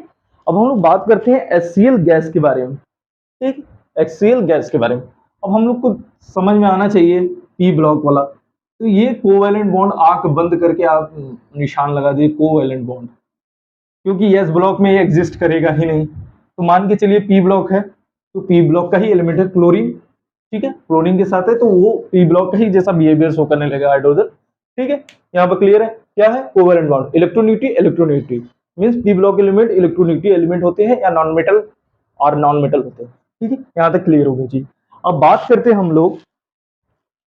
अब हम लोग बात करते हैं HCl गैस के बारे में, ठीक, HCl गैस के बारे में। अब हम लोग को समझ में आना चाहिए पी ब्लॉक वाला, तो ये कोवैलेंट बॉन्ड आंख बंद करके आप निशान लगा दिए कोवैलेंट बॉन्ड, क्योंकि एस ब्लॉक में ये एग्जिस्ट करेगा ही नहीं, तो मान के चलिए पी ब्लॉक है, तो पी ब्लॉक का ही एलिमेंट है क्लोरीन, ठीक है, क्लोरीन के साथ है तो वो पी ब्लॉक का ही जैसा बिहेवियर शो करने लगेगा हाइड्रोजन, ठीक है, यहाँ पर क्लियर है, क्या है covalent bond, electronegative electronegative, means P block element electronegative element होते हैं या नॉन मेटल और नॉन मेटल होते हैं, ठीक है, यहाँ तक क्लियर हो गई जी। अब बात करते हैं हम लोग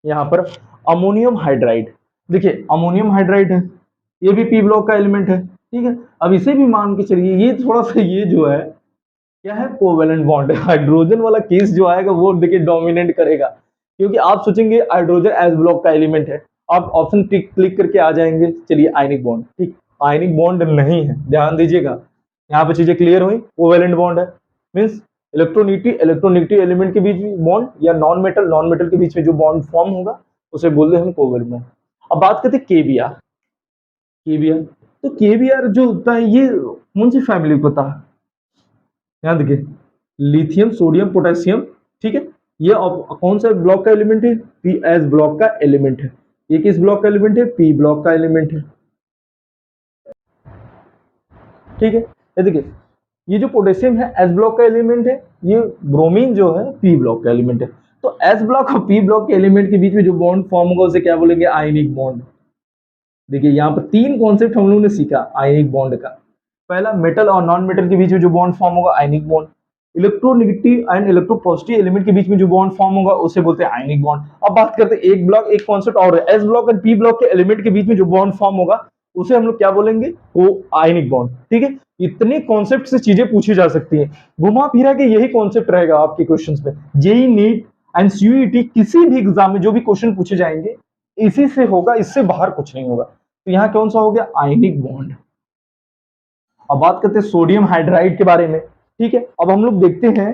यहाँ पर अमोनियम हाइड्राइड, देखिए अमोनियम हाइड्राइड है, ये भी पी ब्लॉक का एलिमेंट है, ठीक है, अब इसे भी मान के चलिए, ये थोड़ा सा ये जो है क्या है, कोवैलेंट बॉन्ड है, हाइड्रोजन वाला केस जो आएगा वो देखिए डोमिनेट करेगा, क्योंकि आप सोचेंगे हाइड्रोजन एस ब्लॉक का एलिमेंट है, आप ऑप्शन क्लिक करके आ जाएंगे, चलिए आयनिक बॉन्ड, ठीक, आयनिक बॉन्ड नहीं है, ध्यान दीजिएगा, यहाँ पे चीजें क्लियर हुई, कोवैलेंट बॉन्ड है, मींस इलेक्ट्रोनेगेटिव एलिमेंट के बीच में बॉन्ड या नॉन मेटल के बीच में जो बॉन्ड फॉर्म होगा उसे बोलते हैं हम कोवैलेंट बॉन्ड। अब बात करते हैं केबीआर, केबीआर, तो केबीआर जो होता है ये कौन सी फैमिली पता है, यहाँ देखिए लिथियम सोडियम पोटेशियम, ठीक है, ये कौन सा ब्लॉक का एलिमेंट है, पी एस ब्लॉक का एलिमेंट है, ये किस ब्लॉक का एलिमेंट है, पी ब्लॉक का एलिमेंट है, ठीक है, ये देखिए ये जो पोटेशियम है एस ब्लॉक का एलिमेंट है, ये ब्रोमीन जो है पी ब्लॉक का एलिमेंट है, तो एस ब्लॉक और पी ब्लॉक के एलिमेंट के बीच में जो बॉन्ड फॉर्म होगा उसे क्या बोलेंगे, आयनिक बॉन्ड। देखिए यहाँ पर तीन कॉन्सेप्ट हम लोगों ने सीखा आयनिक बॉन्ड का, पहला मेटल और नॉन मेटल के बीच में जो बॉन्ड फॉर्म होगा ionic bond, electronegative and electropositive element के बीच में जो बॉन्ड फॉर्म होगा उसे बोलते हैं आयनिक बॉन्ड। अब बात करते हैं एक ब्लॉक, एक कॉन्सेप्ट और S block and P block के एलिमेंट के बीच में जो बॉन्ड फॉर्म होगा उसे हम लोग क्या बोलेंगे, वो आयनिक बॉन्ड। ठीक है, इतने कॉन्सेप्ट से चीजें पूछी जा सकती है, घुमा फिरा के यही कॉन्सेप्ट रहेगा आपके क्वेश्चंस में। जेई नीट एंड सीयूईटी किसी भी एग्जाम में जो भी क्वेश्चन पूछे जाएंगे इसी से होगा, इससे बाहर कुछ नहीं होगा। तो यहाँ कौन सा हो गया, आयनिक बॉन्ड। अब बात करते हैं सोडियम हाइड्राइड के बारे में। ठीक है, अब हम लोग देखते हैं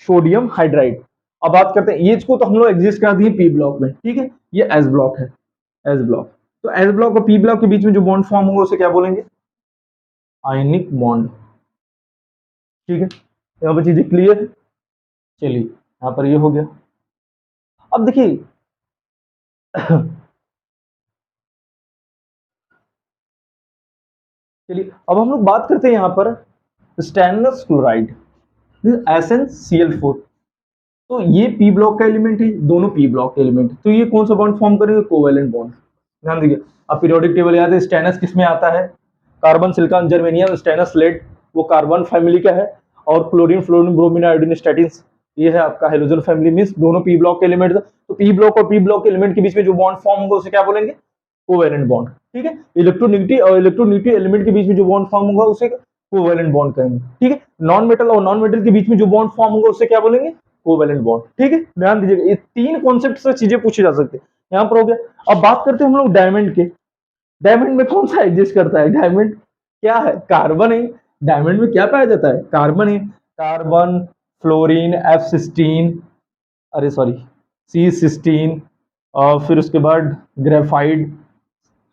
सोडियम हाइड्राइड। अब बात करते हैं, ये इसको तो हम लोग एग्जिस्ट कर दिए पी ब्लॉक में। ठीक है, ये एस ब्लॉक है, एस ब्लॉक। तो एस ब्लॉक और पी ब्लॉक के बीच में जो बॉन्ड फॉर्म होगा उसे क्या बोलेंगे, आयनिक बॉन्ड। ठीक है, यहाँ पर चीजें क्लियर है। चलिए यहाँ पर ये हो गया। अब देखिए चलिए अब हम लोग बात करते हैं यहाँ पर स्टेनलेस क्लोराइड, SnCl4। तो ये पी ब्लॉक का एलिमेंट है, दोनों पी ब्लॉक के एलिमेंट। तो ये कौन सा बॉन्ड फॉर्म करेंगे, कोवेलेंट बॉन्ड। ध्यान दीजिए, अब पीरियोडिक टेबल याद है, स्टेनस किस में आता है, carbon, silicon, germanium, stannous, lead वो कार्बन फैमिली का है, और chlorine, fluorine, bromine, iodine, astatine ये है आपका हेलोजन फैमिली। मींस दोनों पी ब्लॉक के एलिमेंट। तो पी ब्लॉक और पी ब्लॉक के एलिमेंट के बीच में जो बॉन्ड फॉर्म होगा उसे क्या बोलेंगे, कोवेलेंट बॉन्ड। ठीक है, इलेक्ट्रोनेगेटिव और इलेक्ट्रोनेगेटिव एलिमेंट के बीच में जो बॉन्ड फॉर्म होगा उसे कोवेलेंट बॉन्ड कहेंगे। ठीक है, नॉन मेटल और नॉन मेटल के बीच में जो बॉन्ड फॉर्म होगा उसे क्या बोलेंगे, कोवेलेंट बॉन्ड। ठीक है, ध्यान दीजिएगा, ये तीन कॉन्सेप्ट से चीजें पूछी जा सकती है। यहाँ पर हो गया। अब बात करते हैं हम लोग डायमंड के। डायमंड में कौन सा एग्जिस्ट करता है, डायमंड क्या है, कार्बन है। डायमंड में क्या पाया जाता है, कार्बन है। कार्बन, फ्लोरीन, F16, अरे सॉरी C16, और फिर उसके बाद ग्रेफाइड।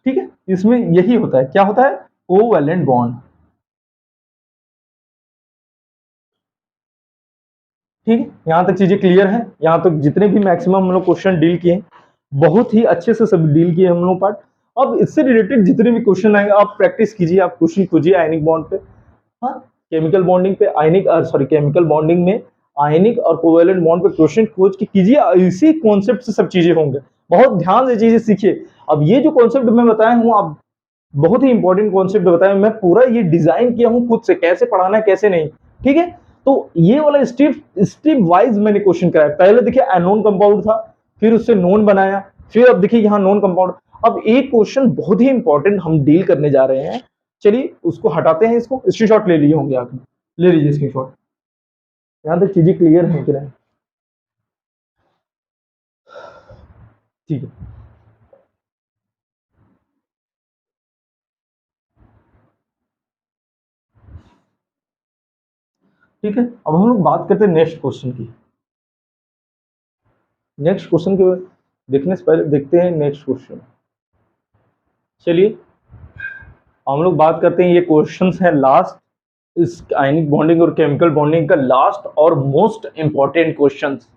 ठीक है, इसमें यही होता है, क्या होता है, कोवैलेंट बॉन्ड। ठीक है, यहां तक चीजें क्लियर है। यहां तक जितने भी मैक्सिमम हम लोग क्वेश्चन डील किए बहुत ही अच्छे से सब डील किए हम लोग पार्ट। अब इससे रिलेटेड जितने भी क्वेश्चन आएंगे आप प्रैक्टिस कीजिए, आप क्वेश्चन खोजिए आयनिक बॉन्ड पे, हाँ केमिकल बॉन्डिंग पे आयनिक, सॉरी केमिकल बॉन्डिंग में आयनिक और कोवेलेंट बॉन्ड पे क्वेश्चन खोज के कीजिए, इसी कॉन्सेप्ट से सब चीजें होंगे। बहुत ध्यान से चीजें सीखिए। अब ये जो कॉन्सेप्ट मैं बताया हूँ, आप बहुत ही इंपॉर्टेंट कॉन्सेप्ट बताया, मैं पूरा ये डिजाइन किया हूँ खुद से, कैसे पढ़ाना है कैसे नहीं। ठीक है, तो ये वाला स्टेप वाइज मैंने क्वेश्चन कराया। पहले देखिए अननोन कंपाउंड था, फिर उससे नोन बनाया, फिर अब देखिए यहाँ नोन कंपाउंड। अब एक क्वेश्चन बहुत ही इंपॉर्टेंट हम डील करने जा रहे हैं, चलिए उसको हटाते हैं। इसको स्क्रीनशॉट ले लिए होंगे आपने, ले लीजिए स्क्रीनशॉट। यहां तक चीजें क्लियर है कि नहीं, ठीक है। ठीक है, अब हम लोग बात करते हैं नेक्स्ट क्वेश्चन की। नेक्स्ट क्वेश्चन के देखने से पहले देखते हैं नेक्स्ट क्वेश्चन। चलिए हम लोग बात करते हैं, ये क्वेश्चंस है लास्ट, इस आयनिक बॉन्डिंग और केमिकल बॉन्डिंग का लास्ट और मोस्ट इंपॉर्टेंट क्वेश्चंस।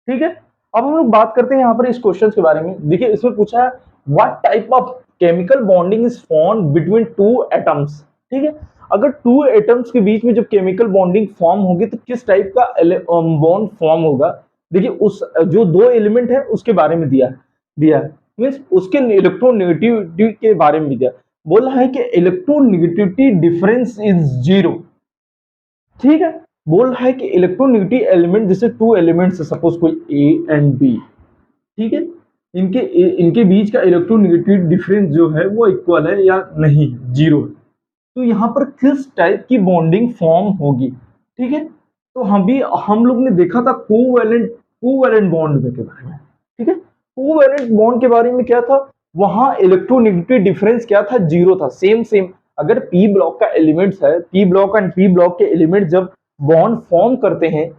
ठीक है, अब हम लोग बात करते हैं यहाँ पर इस क्वेश्चन के बारे में। देखिए इसमें पूछा है what type of chemical bonding is form between two atoms. ठीक है, अगर टू एटम्स के बीच में जब केमिकल बॉन्डिंग फॉर्म होगी तो किस टाइप का बॉन्ड फॉर्म होगा। देखिए उस जो दो एलिमेंट है उसके बारे में दिया है मीन्स उसके इलेक्ट्रोनेगेटिविटी के बारे में भी दिया। बोला है कि इलेक्ट्रोनेगेटिविटी डिफरेंस इज जीरो। ठीक है, बोल रहा है कि इलेक्ट्रोनेगेटिव एलिमेंट जैसे टू एलिमेंट्स है, सपोज कोई ए एंड बी। ठीक है, इनके इनके बीच का इलेक्ट्रोनेगेटिव डिफरेंस जो है वो इक्वल है या नहीं, जीरो है। तो यहाँ पर किस टाइप की बॉन्डिंग फॉर्म होगी। ठीक है, तो हम लोग ने देखा था कोवैलेंट बॉन्ड के बारे में। ठीक है, कोवैलेंट बॉन्ड के बारे में क्या था, वहां इलेक्ट्रोनेगेटिव डिफरेंस क्या था, जीरो था। सेम अगर पी ब्लॉक का एलिमेंट्स है, P block and P block के एलिमेंट जब बॉन्ड फॉर्म करते हैं,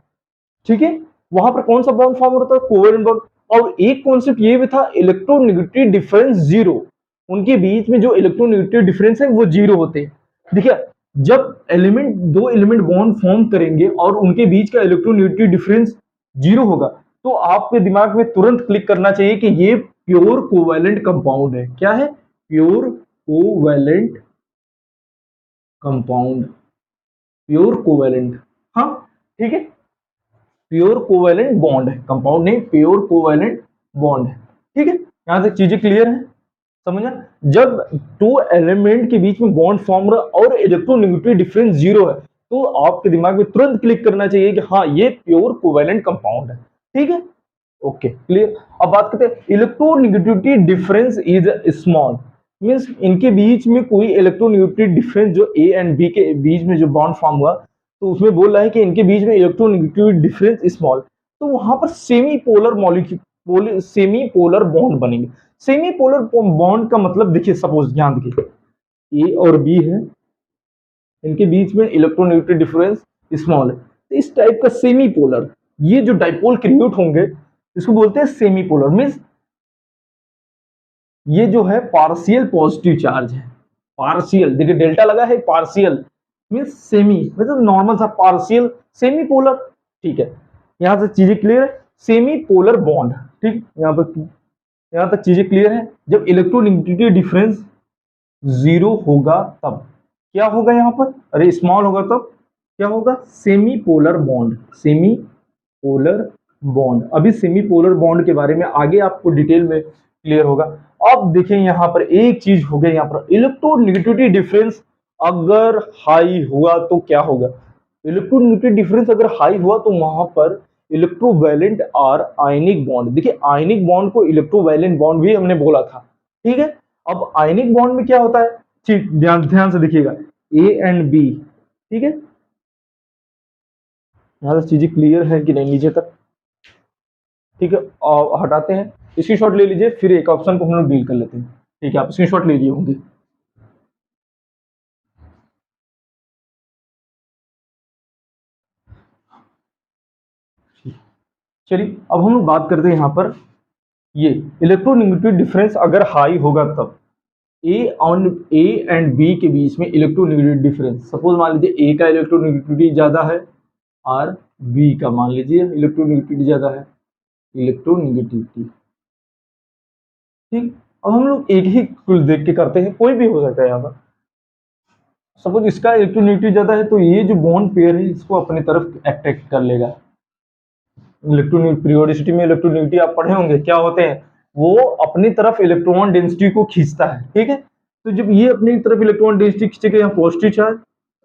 ठीक है, वहां पर कौन सा बॉन्ड फॉर्म होता है, कोवैलेंट बॉन्ड। और एक कॉन्सेप्ट ये भी था इलेक्ट्रोनेगेटिव डिफरेंस जीरो, उनके बीच में जो इलेक्ट्रोनेगेटिव डिफरेंस है वो जीरो होते हैं। देखिए जब दो एलिमेंट बॉन्ड फॉर्म करेंगे और उनके बीच का इलेक्ट्रोनेगेटिव डिफरेंस जीरो होगा तो आपके दिमाग में तुरंत क्लिक करना चाहिए कि ये प्योर कोवैलेंट कंपाउंड है। क्या है, pure covalent compound, pure covalent. हाँ ठीक है, प्योर कोवैलेंट बॉन्ड है, कंपाउंड नहीं, प्योर कोवैलेंट बॉन्ड है। ठीक है, यहां तक चीजें क्लियर है, समझा। जब टू एलिमेंट के बीच में बॉन्ड फॉर्म रहा और इलेक्ट्रोनेगेटिव डिफरेंस जीरो है तो आपके दिमाग में तुरंत क्लिक करना चाहिए कि हाँ ये प्योर कोवेलेंट कंपाउंड है, ठीक है, ओके क्लियर। अब बात करते हैं electronegativity difference is small, means इनके बीच में कोई इलेक्ट्रोनेगेटिविटी डिफरेंस जो ए एंड बी के बीच में जो बॉन्ड फॉर्म हुआ, तो उसमें बोल रहा है कि इनके बीच में इलेक्ट्रोनेगेटिविटी डिफरेंस स्मॉल, तो वहां पर semi polar molecule semi polar bond बनेंगे। सेमी पोलर बॉन्ड का मतलब देखिए, सपोज ध्यान देखिए ए और बी है, इनके बीच में इलेक्ट्रोनेगेटिविटी डिफरेंस स्मॉल है, तो इस टाइप का सेमी पोलर, ये जो डाइपोल क्रिएट होंगे इसको बोलते हैं सेमी पोलर, मींस ये जो है पार्शियल पॉजिटिव चार्ज है, पार्शियल, देखिए डेल्टा लगा है, पार्शियल मींस सेमी, मतलब नॉर्मल सा पार्शियल सेमी पोलर, ठीक है, यहां से चीजें क्लियर है, सेमी पोलर बॉन्ड, ठीक, यहां तक चीजें क्लियर है। जब इलेक्ट्रोनेगेटिविटी डिफरेंस जीरो होगा तब क्या होगा, यहां पर अरे स्मॉल होगा तब क्या होगा, semi polar bond, semi polar bond. अभी सेमी पोलर बॉन्ड के बारे में आगे आपको डिटेल में क्लियर होगा। अब देखें यहां पर एक चीज हो गया, यहां पर इलेक्ट्रोनेगेटिविटी डिफरेंस अगर हाई हुआ तो क्या होगा, इलेक्ट्रोनेगेटिविटी डिफरेंस अगर हाई हुआ तो वहां पर इलेक्ट्रोवैलेंट और आयनिक बॉन्ड, देखिए आयनिक बॉन्ड को इलेक्ट्रोवैलेंट बॉन्ड भी हमने बोला था, ठीक है। अब आयनिक बॉन्ड में क्या होता है, ठीक ध्यान ध्यान से देखिएगा, ए एंड बी, ठीक है, यहां से चीजें क्लियर है कि नहीं नीचे तक, ठीक है, और हटाते हैं, स्क्रीनशॉट ले लीजिए, फिर एक ऑप्शन को हम लोग डील कर लेते हैं, ठीक है, आप स्क्रीनशॉट ले लिए होंगे। चलिए अब हम लोग बात करते हैं यहां पर, ये इलेक्ट्रोनेगेटिव डिफरेंस अगर हाई होगा तब ए एंड बी के बीच में इलेक्ट्रोनेगेटिव डिफरेंस, सपोज मान लीजिए ए का इलेक्ट्रोनेगेटिविटी ज्यादा है और बी का मान लीजिए इलेक्ट्रोनेगेटिविटी ज्यादा है, इलेक्ट्रोनेगेटिविटी, ठीक। अब हम लोग एक ही टूल देख के करते हैं, कोई भी हो सकता है यहाँ पर, सपोज इसका इलेक्ट्रोनेगेटिविटी ज्यादा है तो ये जो बॉन्ड पेयर है इसको अपनी तरफ अट्रैक्ट कर लेगा। इलेक्ट्रोनेगेटिव पीरियोडिसिटी में इलेक्ट्रोनेगेटिविटी आप पढ़े होंगे, क्या होते हैं, वो अपनी तरफ इलेक्ट्रॉन डेंसिटी को खींचता है, ठीक है, तो जब ये अपनी तरफ इलेक्ट्रॉन डेंसिटी खींचेगा, यहाँ पॉजिटिव चार्ज,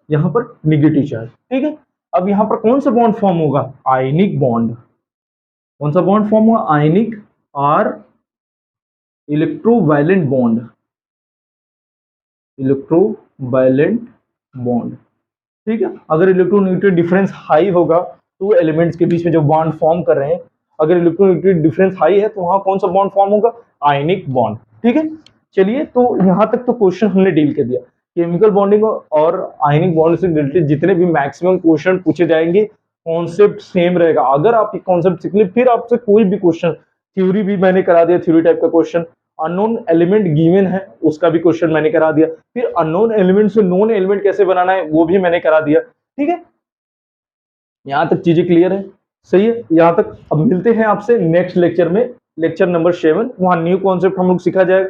यहाँ पर निगेटिव चार्ज, ठीक है। अब यहाँ पर कौन सा बॉन्ड फॉर्म होगा, आयनिक बॉन्ड, कौन सा बॉन्ड फॉर्म हुआ, आयनिक और इलेक्ट्रोवायलेंट बॉन्ड, इलेक्ट्रोवायलेंट बॉन्ड, ठीक है। अगर इलेक्ट्रोनेगेटिव डिफरेंस हाई होगा तो एलिमेंट्स के बीच में जो बॉन्ड फॉर्म कर रहे हैं, अगर इलेक्ट्रोनेगेटिव डिफरेंस हाई है तो वहां कौन सा बॉन्ड फॉर्म होगा, आयनिक बॉन्ड, ठीक है। चलिए तो यहां तक तो क्वेश्चन हमने डील कर दिया, केमिकल बॉन्डिंग और आयनिक बॉन्ड से रिलेटेड जितने भी मैक्सिमम क्वेश्चन पूछे जाएंगे कॉन्सेप्ट सेम रहेगा। अगर आप ये कॉन्सेप्ट सीख ले, फिर आपसे कोई भी क्वेश्चन, थ्योरी भी मैंने करा दिया, थ्योरी टाइप का क्वेश्चन, अननोन एलिमेंट गिवन है उसका भी क्वेश्चन मैंने करा दिया, फिर अननोन एलिमेंट से नोन एलिमेंट कैसे बनाना है वो भी मैंने करा दिया, ठीक है। यहां तक चीजें क्लियर है, सही है यहां तक। अब मिलते हैं आपसे नेक्स्ट लेक्चर में, लेक्चर नंबर 7, वहां न्यू कॉन्सेप्ट हम लोग सीखा जाएगा,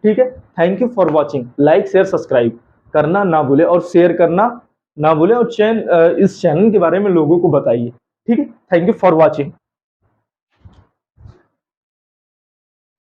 ठीक है। Thank you for watching, like share subscribe करना ना भूले और शेयर करना ना भूले, और इस चैनल के बारे में लोगों को बताइए, ठीक है। Thank you for watching.